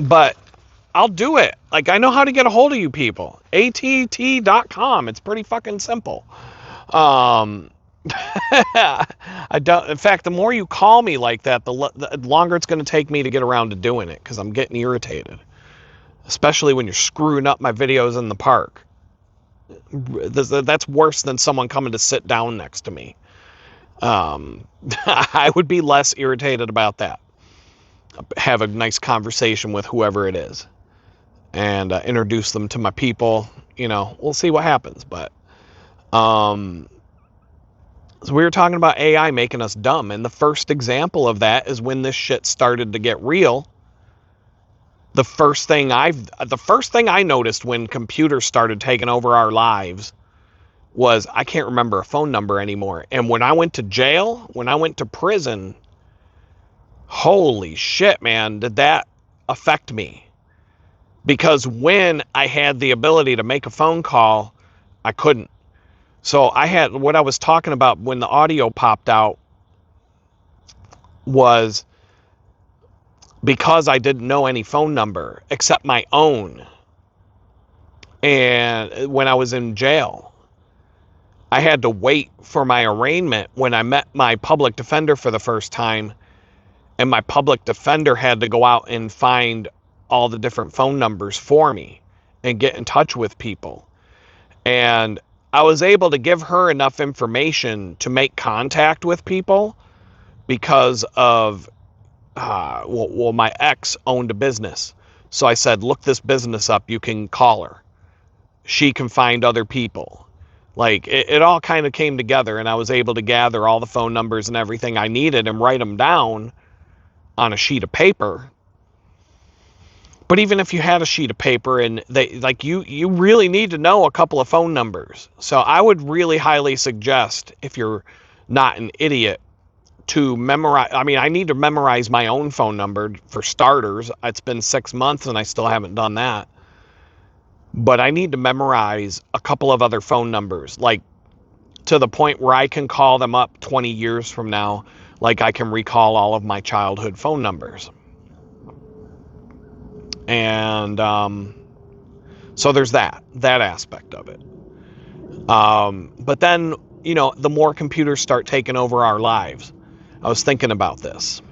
but I'll do it. Like, I know how to get a hold of you people. att.com. It's pretty fucking simple. I don't. In fact, the more you call me like that, the longer it's going to take me to get around to doing it, because I'm getting irritated, especially when you're screwing up my videos in the park. That's worse than someone coming to sit down next to me. I would be less irritated about that. Have a nice conversation with whoever it is, and introduce them to my people. You know, we'll see what happens. But so we were talking about AI making us dumb, and the first example of that is when this shit started to get real. The first thing I noticed when computers started taking over our lives was I can't remember a phone number anymore. And when I went to jail, when I went to prison, holy shit, man, did that affect me? Because when I had the ability to make a phone call, I couldn't. So I had, what I was talking about when the audio popped out was because I didn't know any phone number except my own. And when I was in jail, I had to wait for my arraignment when I met my public defender for the first time. And my public defender had to go out and find all the different phone numbers for me and get in touch with people. And I was able to give her enough information to make contact with people because of, my ex owned a business. So I said, look this business up. You can call her. She can find other people. Like, it all kind of came together, and I was able to gather all the phone numbers and everything I needed and write them down on a sheet of paper. But even if you had a sheet of paper and you really need to know a couple of phone numbers. So I would really highly suggest, if you're not an idiot, to memorize. I mean, I need to memorize my own phone number for starters. It's been 6 months and I still haven't done that. But I need to memorize a couple of other phone numbers, like to the point where I can call them up 20 years from now, like I can recall all of my childhood phone numbers. And so there's that aspect of it. But then, the more computers start taking over our lives, I was thinking about this.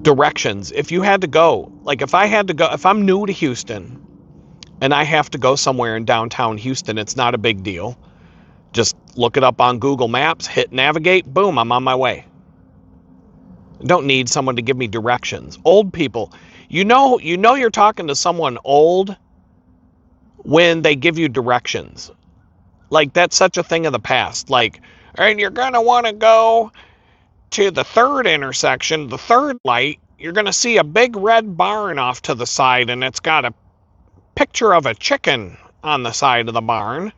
Directions. If you had to go, like if I'm new to Houston and I have to go somewhere in downtown Houston, it's not a big deal. Just look it up on Google Maps, hit navigate, boom, I'm on my way. I don't need someone to give me directions. Old people, you're talking to someone old when they give you directions. Like, that's such a thing of the past. Like, and you're going to want to go to the third intersection, the third light. You're going to see a big red barn off to the side, and it's got a picture of a chicken on the side of the barn.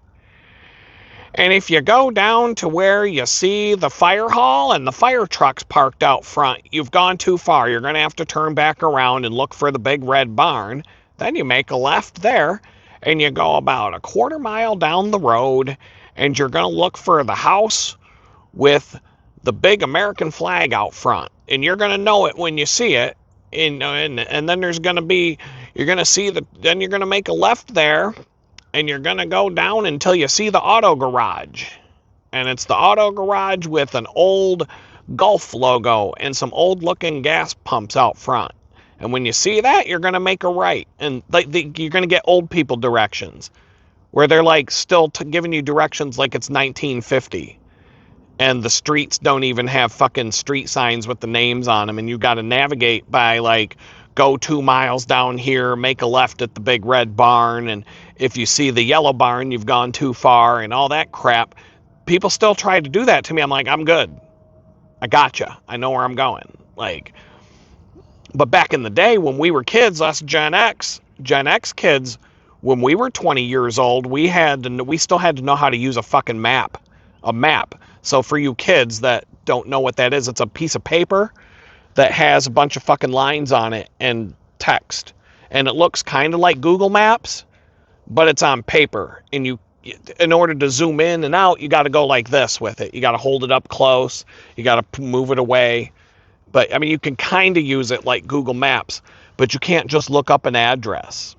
And if you go down to where you see the fire hall and the fire trucks parked out front, you've gone too far. You're going to have to turn back around and look for the big red barn. Then you make a left there, and you go about a quarter mile down the road, and you're going to look for the house with the big American flag out front. And you're going to know it when you see it. And then there's going to be, you're going to see then you're going to make a left there, and you're going to go down until you see the auto garage. And it's the auto garage with an old Gulf logo and some old looking gas pumps out front. And when you see that, you're going to make a right. And you're going to get old people directions where they're like still giving you directions like it's 1950. And the streets don't even have fucking street signs with the names on them. And you got to navigate by like, go 2 miles down here, make a left at the big red barn. And if you see the yellow barn, you've gone too far and all that crap. People still try to do that to me. I'm like, I'm good. I gotcha. I know where I'm going. Like, but back in the day when we were kids, us Gen X kids, when we were 20 years old, we still had to know how to use a fucking map. So for you kids that don't know what that is, it's a piece of paper that has a bunch of fucking lines on it and text. And it looks kind of like Google Maps, but it's on paper. And in order to zoom in and out, you got to go like this with it. You got to hold it up close. You got to move it away. But I mean, you can kind of use it like Google Maps, but you can't just look up an address.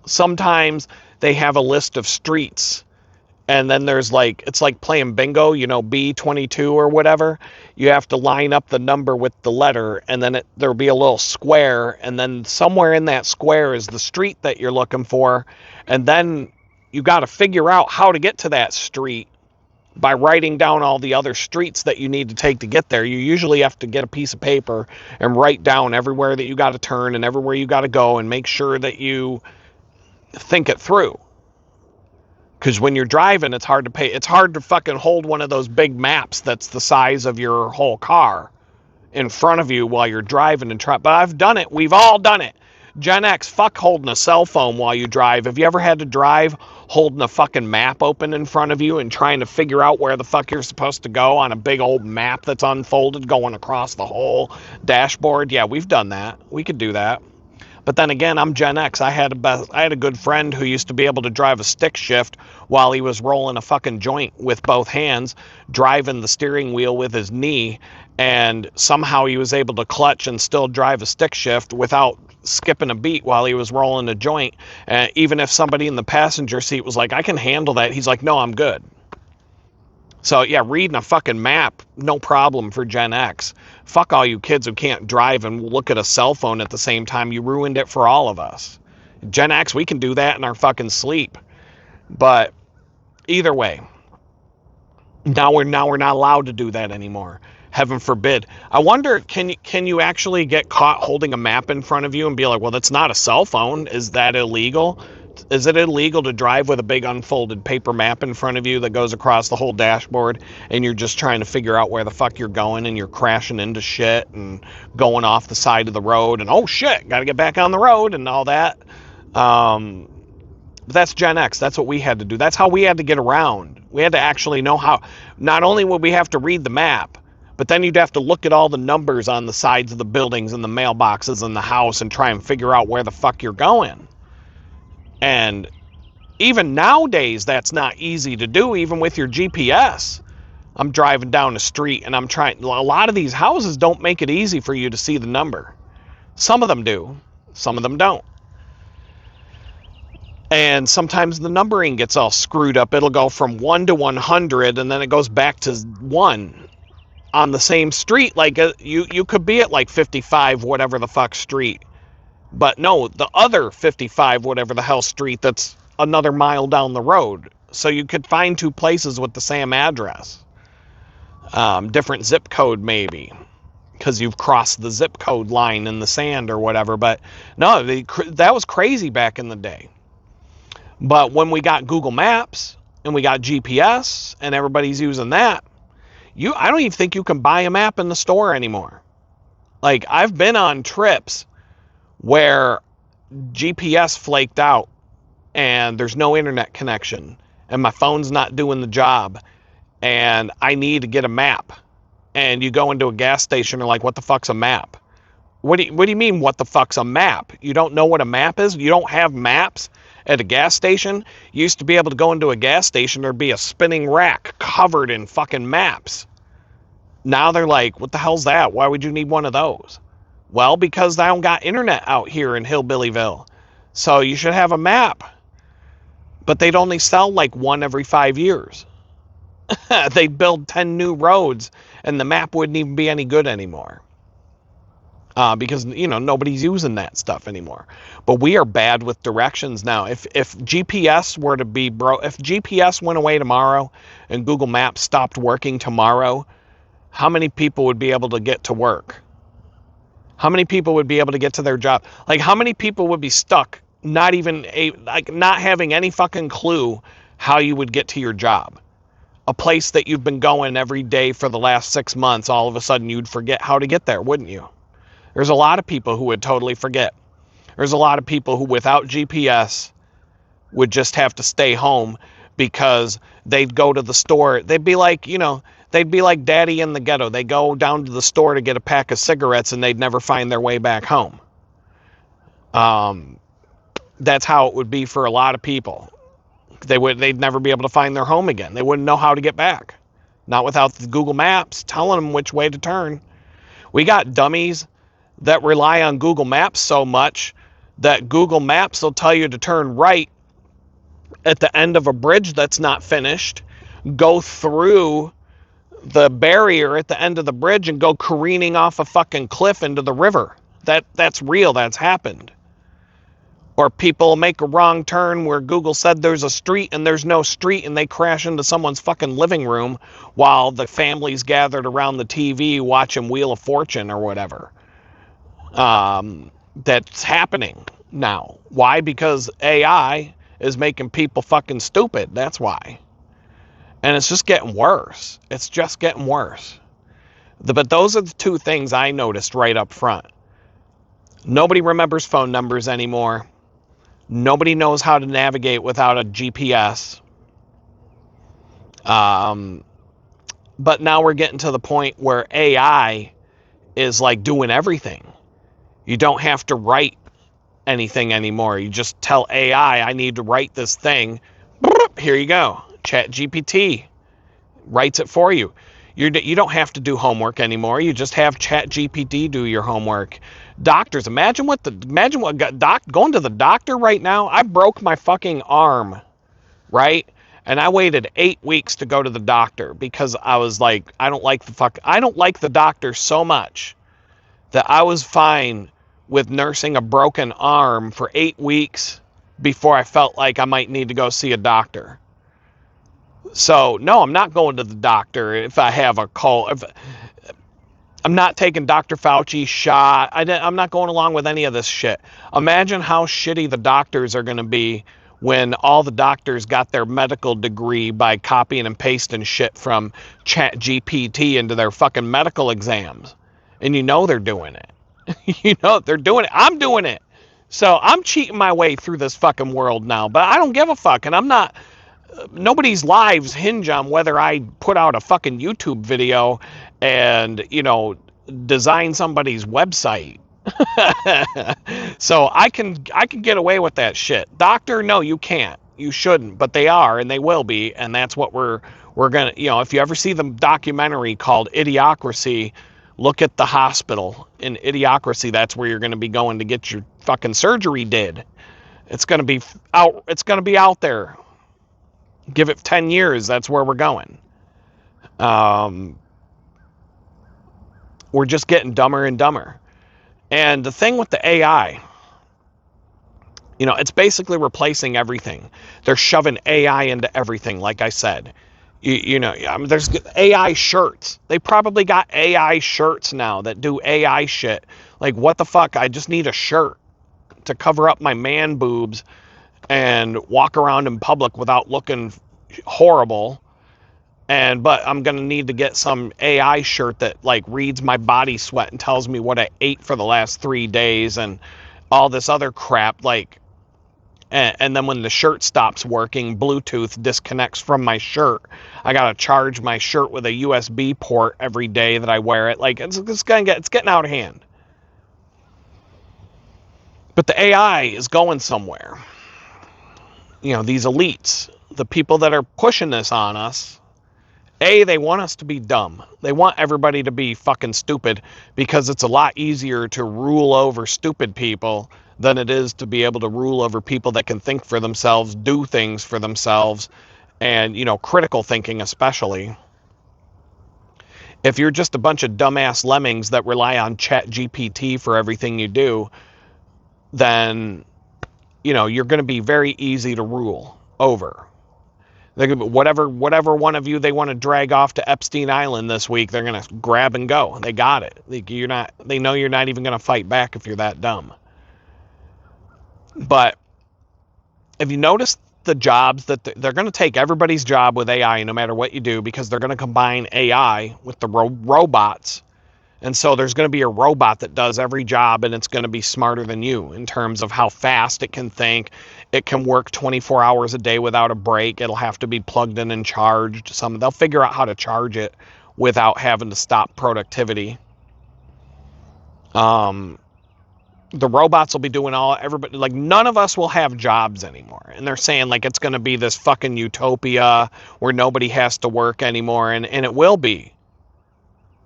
Sometimes they have a list of streets, and then there's like, it's like playing bingo, you know, B22 or whatever. You have to line up the number with the letter, and then there'll be a little square, and then somewhere in that square is the street that you're looking for, and then you got to figure out how to get to that street by writing down all the other streets that you need to take to get there. You usually have to get a piece of paper and write down everywhere that you got to turn and everywhere you got to go, and make sure that you think it through. Because when you're driving, it's hard to fucking hold one of those big maps that's the size of your whole car in front of you while you're driving and try. But I've done it. We've all done it. Gen X, fuck holding a cell phone while you drive. Have you ever had to drive holding a fucking map open in front of you and trying to figure out where the fuck you're supposed to go on a big old map that's unfolded going across the whole dashboard? Yeah, we've done that. We could do that. But then again, I'm Gen X. I had a good friend who used to be able to drive a stick shift while he was rolling a fucking joint with both hands, driving the steering wheel with his knee, and somehow he was able to clutch and still drive a stick shift without skipping a beat while he was rolling a joint. Even if somebody in the passenger seat was like, I can handle that, he's like, no, I'm good. So yeah, reading a fucking map, no problem for Gen X. Fuck all you kids who can't drive and look at a cell phone at the same time. You ruined it for all of us. Gen X, we can do that in our fucking sleep. But either way, now we're not allowed to do that anymore. Heaven forbid. I wonder, can you actually get caught holding a map in front of you and be like, well, that's not a cell phone. Is that illegal? Is it illegal to drive with a big unfolded paper map in front of you that goes across the whole dashboard, and you're just trying to figure out where the fuck you're going, and you're crashing into shit and going off the side of the road and, oh shit, got to get back on the road and all that? That's Gen X. That's what we had to do. That's how we had to get around. We had to actually know how. Not only would we have to read the map, but then you'd have to look at all the numbers on the sides of the buildings and the mailboxes and the house and try and figure out where the fuck you're going. And even nowadays, that's not easy to do, even with your GPS. I'm driving down the street and I'm trying. A lot of these houses don't make it easy for you to see the number. Some of them do. Some of them don't. And sometimes the numbering gets all screwed up. It'll go from 1 to 100 and then it goes back to 1 on the same street. Like you could be at like 55 whatever the fuck street. But no, the other 55 whatever the hell street that's another mile down the road. So you could find two places with the same address. Different zip code maybe, because you've crossed the zip code line in the sand or whatever. But no, that was crazy back in the day. But when we got Google Maps and we got GPS and everybody's using that, I don't even think you can buy a map in the store anymore. Like, I've been on trips where GPS flaked out and there's no internet connection and my phone's not doing the job and I need to get a map. And you go into a gas station and are like, what the fuck's a map? What do you mean, what the fuck's a map? You don't know what a map is? You don't have maps at a gas station? You used to be able to go into a gas station, there'd be a spinning rack covered in fucking maps. Now they're like, what the hell's that? Why would you need one of those? Well, because I don't got internet out here in Hillbillyville. So you should have a map. But they'd only sell like one every 5 years. They'd build 10 new roads and the map wouldn't even be any good anymore. Because, nobody's using that stuff anymore. But we are bad with directions now. If GPS were to be if GPS went away tomorrow and Google Maps stopped working tomorrow, how many people would be able to get to work? How many people would be able to get to their job? Like, how many people would be stuck, not having any fucking clue how you would get to your job? A place that you've been going every day for the last 6 months, all of a sudden you'd forget how to get there, wouldn't you? There's a lot of people who would totally forget. There's a lot of people who, without GPS, would just have to stay home because they'd go to the store. They'd be like, they'd be like Daddy in the Ghetto. They go down to the store to get a pack of cigarettes and they'd never find their way back home. That's how it would be for a lot of people. They'd never be able to find their home again. They wouldn't know how to get back. Not without the Google Maps telling them which way to turn. We got dummies that rely on Google Maps so much that Google Maps will tell you to turn right at the end of a bridge that's not finished, go through the barrier at the end of the bridge and go careening off a fucking cliff into the river. That's real. That's happened. Or people make a wrong turn where Google said there's a street and there's no street and they crash into someone's fucking living room while the family's gathered around the TV watching Wheel of Fortune or whatever. That's happening now. Why? Because AI is making people fucking stupid. That's why. And it's just getting worse. It's just getting worse. But those are the two things I noticed right up front. Nobody remembers phone numbers anymore. Nobody knows how to navigate without a GPS. But now we're getting to the point where AI is like doing everything. You don't have to write anything anymore. You just tell AI, I need to write this thing. Here you go. ChatGPT writes it for you. You don't have to do homework anymore. You just have ChatGPT do your homework. Doctors, imagine what going to the doctor right now. I broke my fucking arm, right? And I waited 8 weeks to go to the doctor because I was like, I don't like the doctor so much that I was fine with nursing a broken arm for 8 weeks before I felt like I might need to go see a doctor. So, no, I'm not going to the doctor if I have a cold. I'm not taking Dr. Fauci's shot. I'm not going along with any of this shit. Imagine how shitty the doctors are going to be when all the doctors got their medical degree by copying and pasting shit from ChatGPT into their fucking medical exams. And they're doing it. They're doing it. I'm doing it. So I'm cheating my way through this fucking world now. But I don't give a fuck. And I'm not... Nobody's lives hinge on whether I put out a fucking YouTube video and, design somebody's website. So I can get away with that shit. Doctor, no, you can't. You shouldn't, but they are and they will be, and that's what we're gonna, if you ever see the documentary called Idiocracy, look at the hospital in Idiocracy. That's where you're gonna be going to get your fucking surgery did. It's gonna be out there. Give it 10 years, that's where we're going. We're just getting dumber and dumber. And the thing with the AI, it's basically replacing everything. They're shoving AI into everything, like I said. There's AI shirts. They probably got AI shirts now that do AI shit. Like, what the fuck? I just need a shirt to cover up my man boobs and walk around in public without looking horrible. But I'm going to need to get some AI shirt that reads my body sweat and tells me what I ate for the last 3 days and all this other crap. And then when the shirt stops working, Bluetooth disconnects from my shirt. I got to charge my shirt with a USB port every day that I wear it. It's getting out of hand. But the AI is going somewhere. These elites, the people that are pushing this on us, they want us to be dumb. They want everybody to be fucking stupid because it's a lot easier to rule over stupid people than it is to be able to rule over people that can think for themselves, do things for themselves, and, critical thinking especially. If you're just a bunch of dumbass lemmings that rely on ChatGPT for everything you do, then... you're going to be very easy to rule over. Whatever one of you they want to drag off to Epstein Island this week, they're going to grab and go. They got it. They know you're not even going to fight back if you're that dumb. But if you notice the jobs that they're going to take everybody's job with AI no matter what you do, because they're going to combine AI with the robots And so there's going to be a robot that does every job, and it's going to be smarter than you in terms of how fast it can think. It can work 24 hours a day without a break. It'll have to be plugged in and charged. They'll figure out how to charge it without having to stop productivity. The robots will be doing everybody, like none of us will have jobs anymore. And they're saying like it's going to be this fucking utopia where nobody has to work anymore. And it will be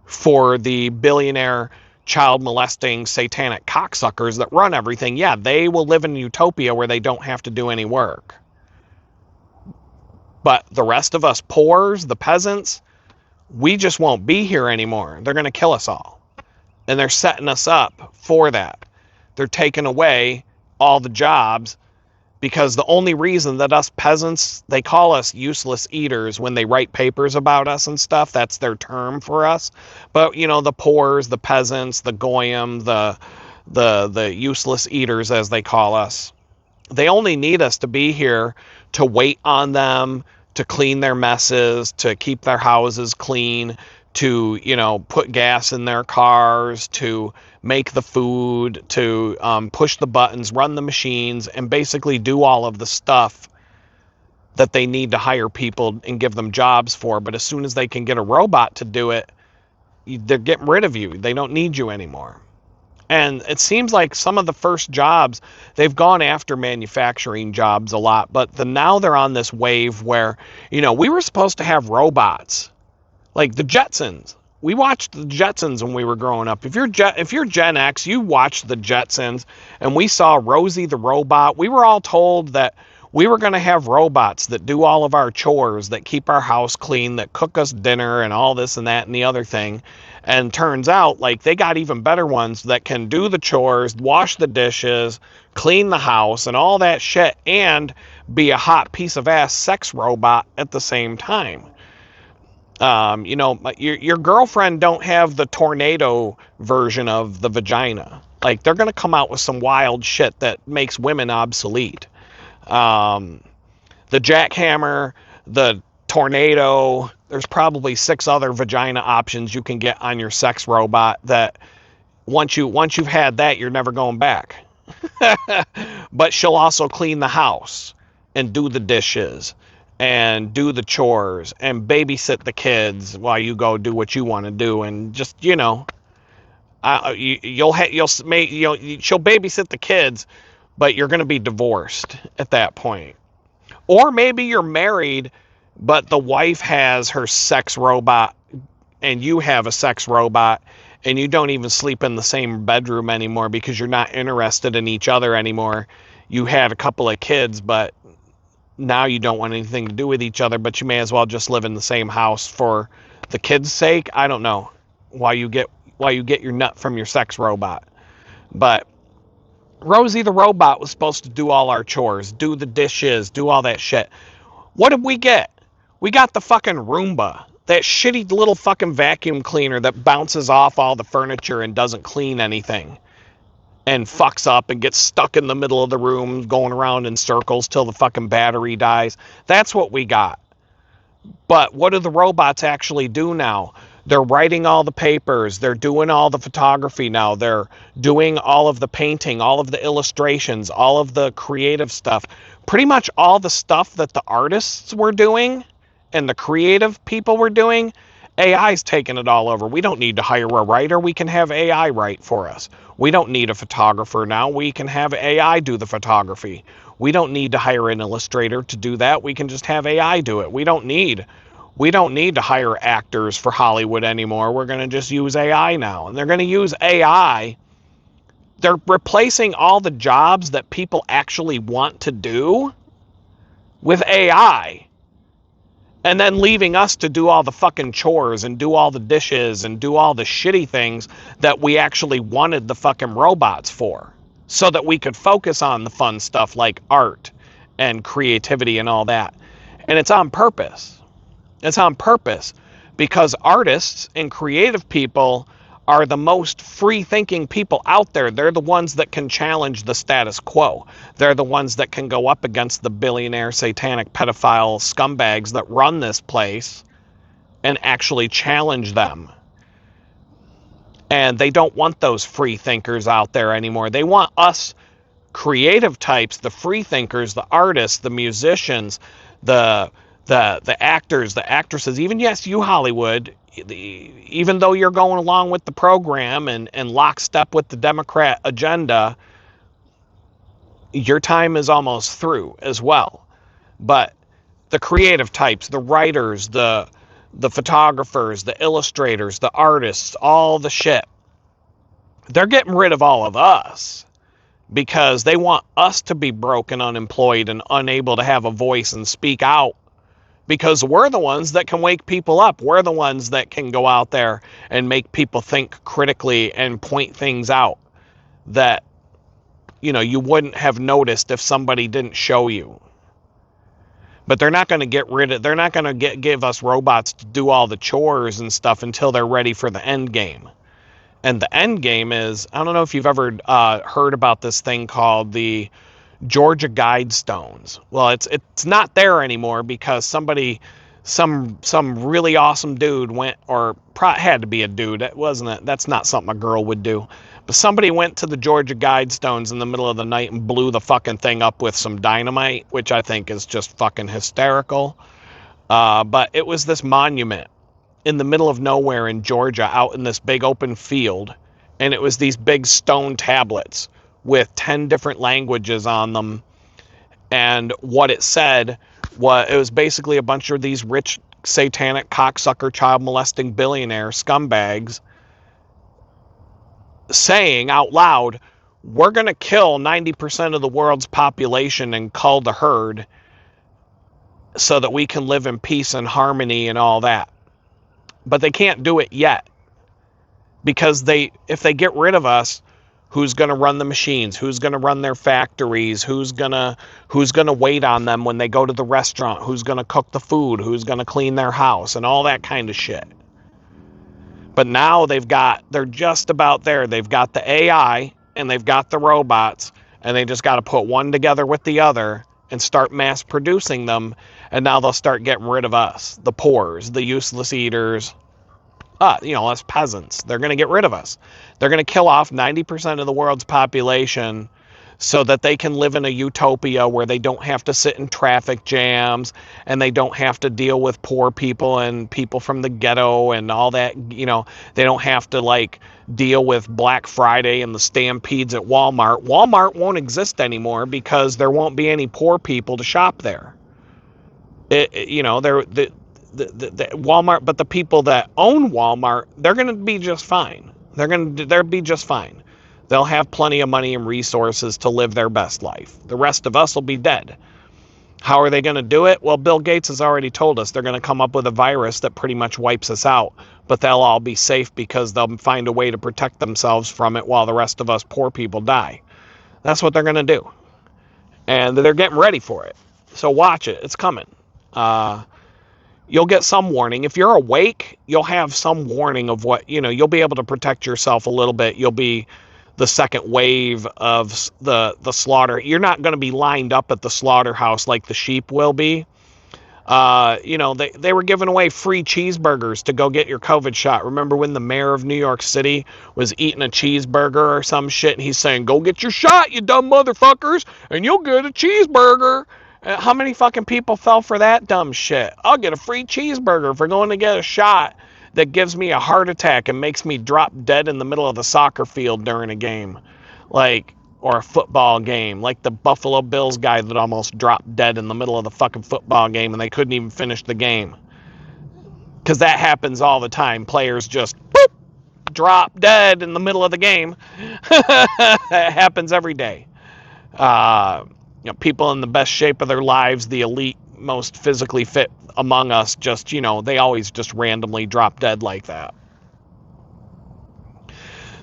for the billionaire child molesting satanic cocksuckers that run everything. Yeah, they will live in a utopia where they don't have to do any work. But the rest of us poors, the peasants, we just won't be here anymore. They're going to kill us all. And they're setting us up for that. They're taking away all the jobs because the only reason that us peasants, they call us useless eaters when they write papers about us and stuff. That's their term for us. But, you know, the poors, the peasants, the goyim, the useless eaters, as they call us, they only need us to be here to wait on them, to clean their messes, to keep their houses clean, to, you know, put gas in their cars, to make the food, to push the buttons, run the machines, and basically do all of the stuff that they need to hire people and give them jobs for. But as soon as they can get a robot to do it, they're getting rid of you. They don't need you anymore. And it seems like some of the first jobs, they've gone after manufacturing jobs a lot, but now they're on this wave where, you know, we were supposed to have robots. Like the Jetsons. We watched the Jetsons when we were growing up. If you're Gen X, you watched the Jetsons, and we saw Rosie the robot. We were all told that we were going to have robots that do all of our chores, that keep our house clean, that cook us dinner and all this and that and the other thing. And turns out like they got even better ones that can do the chores, wash the dishes, clean the house and all that shit, and be a hot piece of ass sex robot at the same time. You know, your girlfriend don't have the tornado version of the vagina. Like, they're going to come out with some wild shit that makes women obsolete. The jackhammer, the tornado, there's probably 6 other vagina options you can get on your sex robot that once you've had that, you're never going back. But she'll also clean the house and do the dishes and do the chores and babysit the kids while you go do what you want to do, and just, you know, she'll babysit the kids, but you're going to be divorced at that point. Or maybe you're married, but the wife has her sex robot and you have a sex robot, and you don't even sleep in the same bedroom anymore because you're not interested in each other anymore. You had a couple of kids, but now you don't want anything to do with each other, but you may as well just live in the same house for the kids' sake. I don't know why you get your nut from your sex robot. But Rosie the robot was supposed to do all our chores, do the dishes, do all that shit. What did we get? We got the fucking Roomba, that shitty little fucking vacuum cleaner that bounces off all the furniture and doesn't clean anything, and fucks up and gets stuck in the middle of the room going around in circles till the fucking battery dies. That's what we got. But what do the robots actually do now? They're writing all the papers. They're doing all the photography now. They're doing all of the painting, all of the illustrations, all of the creative stuff. Pretty much all the stuff that the artists were doing and the creative people were doing, AI's taking it all over. We don't need to hire a writer. We can have AI write for us. We don't need a photographer now. We can have AI do the photography. We don't need to hire an illustrator to do that. We can just have AI do it. We don't need to hire actors for Hollywood anymore. We're going to just use AI now. And they're going to use AI. They're replacing all the jobs that people actually want to do with AI. And then leaving us to do all the fucking chores and do all the dishes and do all the shitty things that we actually wanted the fucking robots for, so that we could focus on the fun stuff like art and creativity and all that. And it's on purpose. It's on purpose because artists and creative people are the most free-thinking people out there. They're the ones that can challenge the status quo. They're the ones that can go up against the billionaire, satanic, pedophile scumbags that run this place and actually challenge them. And they don't want those free thinkers out there anymore. They want us creative types, the free thinkers, the artists, the musicians, the the actors, the actresses, even yes, you Hollywood, even though you're going along with the program and lockstep with the Democrat agenda, your time is almost through as well. But the creative types, the writers, the photographers, the illustrators, the artists, all the shit, they're getting rid of all of us because they want us to be broke and unemployed and unable to have a voice and speak out, because we're the ones that can wake people up. We're the ones that can go out there and make people think critically and point things out that, you know, you wouldn't have noticed if somebody didn't show you. But they're not going to get rid of, they're not going to give us robots to do all the chores and stuff until they're ready for the end game. And the end game is, I don't know if you've ever heard about this thing called the Georgia Guidestones. Well, it's not there anymore because somebody, some really awesome dude went, or had to be a dude. It wasn't it. That's not something a girl would do. But somebody went to the Georgia Guidestones in the middle of the night and blew the fucking thing up with some dynamite, which I think is just fucking hysterical. But it was this monument in the middle of nowhere in Georgia, out in this big open field, and it was these big stone tablets with 10 different languages on them. And what it said was, it was basically a bunch of these rich, satanic, cocksucker, child molesting billionaire scumbags saying out loud, we're going to kill 90% of the world's population and cull the herd so that we can live in peace and harmony and all that. But they can't do it yet, because if they get rid of us, who's going to run the machines? Who's going to run their factories? Who's going to wait on them when they go to the restaurant? Who's going to cook the food? Who's going to clean their house and all that kind of shit? But now they're just about there. They've got the AI and they've got the robots, and they just got to put one together with the other and start mass producing them. And now they'll start getting rid of us, the poors, the useless eaters, us peasants. They're going to get rid of us. They're going to kill off 90% of the world's population so that they can live in a utopia where they don't have to sit in traffic jams and they don't have to deal with poor people and people from the ghetto and all that. They don't have to deal with Black Friday and the stampedes at Walmart. Walmart won't exist anymore because there won't be any poor people to shop there. The Walmart, but the people that own Walmart, they're going to be just fine. They'll be just fine. They'll have plenty of money and resources to live their best life. The rest of us will be dead. How are they going to do it? Well, Bill Gates has already told us they're going to come up with a virus that pretty much wipes us out, but they'll all be safe because they'll find a way to protect themselves from it while the rest of us poor people die. That's what they're going to do. And they're getting ready for it. So watch it. It's coming. You'll get some warning. If you're awake, you'll have some warning of what, you'll be able to protect yourself a little bit. You'll be the second wave of the slaughter. You're not going to be lined up at the slaughterhouse like the sheep will be. They were giving away free cheeseburgers to go get your COVID shot. Remember when the mayor of New York City was eating a cheeseburger or some shit, and he's saying, go get your shot, you dumb motherfuckers, and you'll get a cheeseburger. How many fucking people fell for that dumb shit? I'll get a free cheeseburger for going to get a shot that gives me a heart attack and makes me drop dead in the middle of the soccer field during a game, or a football game, like the Buffalo Bills guy that almost dropped dead in the middle of the fucking football game and they couldn't even finish the game. Because that happens all the time. Players just drop dead in the middle of the game. It happens every day. People in the best shape of their lives, the elite, most physically fit among us, just, they always just randomly drop dead like that.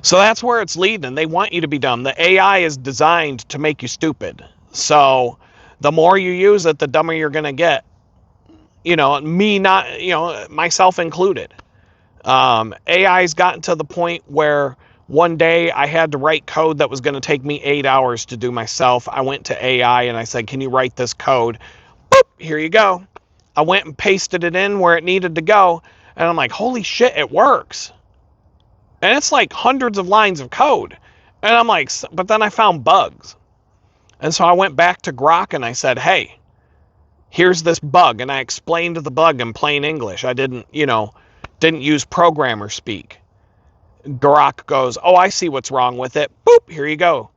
So that's where it's leading. They want you to be dumb. The AI is designed to make you stupid. So the more you use it, the dumber you're going to get. Myself included. AI's gotten to the point where one day I had to write code that was going to take me 8 hours to do myself. I went to AI and I said, can you write this code? Boop, here you go. I went and pasted it in where it needed to go. And I'm like, holy shit, it works. And it's like hundreds of lines of code. And I'm like, but then I found bugs. And so I went back to Grok and I said, hey, here's this bug. And I explained the bug in plain English. I didn't use programmer speak. Grok goes, oh, I see what's wrong with it. Boop, here you go.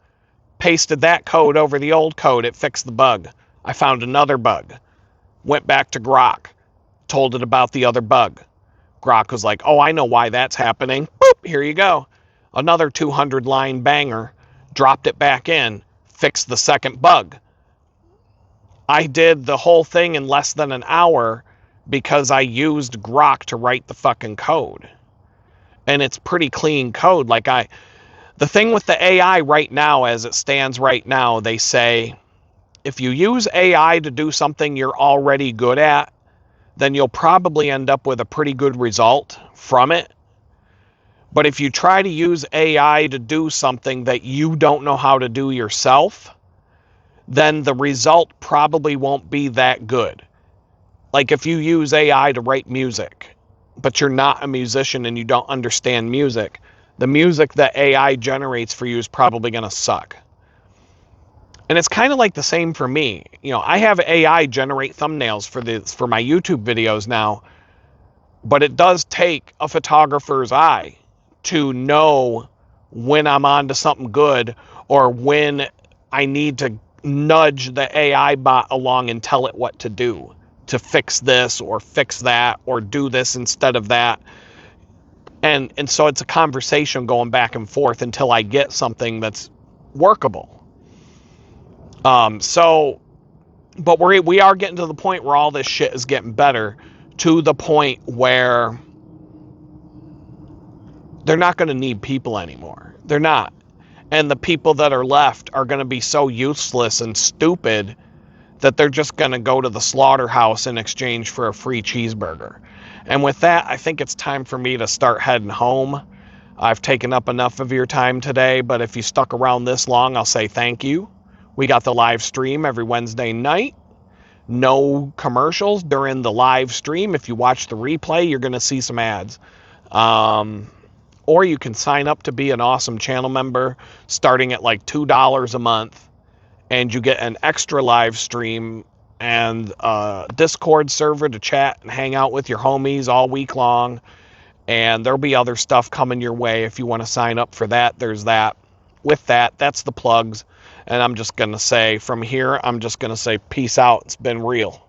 Pasted that code over the old code. It fixed the bug. I found another bug. Went back to Grok. Told it about the other bug. Grok was like, oh, I know why that's happening. Boop, here you go. Another 200-line banger. Dropped it back in. Fixed the second bug. I did the whole thing in less than an hour because I used Grok to write the fucking code. And it's pretty clean code. The thing with the AI right now, as it stands right now, they say, if you use AI to do something you're already good at, then you'll probably end up with a pretty good result from it. But if you try to use AI to do something that you don't know how to do yourself, then the result probably won't be that good. Like if you use AI to write music, but you're not a musician and you don't understand music, the music that AI generates for you is probably going to suck. And it's kind of like the same for me. I have AI generate thumbnails for my YouTube videos now, but it does take a photographer's eye to know when I'm on to something good or when I need to nudge the AI bot along and tell it what to do to fix this or fix that or do this instead of that. And so it's a conversation going back and forth until I get something that's workable. But we are getting to the point where all this shit is getting better, to the point where they're not going to need people anymore. They're not. And the people that are left are going to be so useless and stupid that they're just going to go to the slaughterhouse in exchange for a free cheeseburger. And with that, I think it's time for me to start heading home. I've taken up enough of your time today, but if you stuck around this long, I'll say thank you. We got the live stream every Wednesday night. No commercials during the live stream. If you watch the replay, you're going to see some ads. Or you can sign up to be an awesome channel member starting at like $2 a month. And you get an extra live stream and a Discord server to chat and hang out with your homies all week long. And there'll be other stuff coming your way if you want to sign up for that. There's that. With that, that's the plugs. And I'm just going to say, from here, I'm just going to say peace out. It's been real.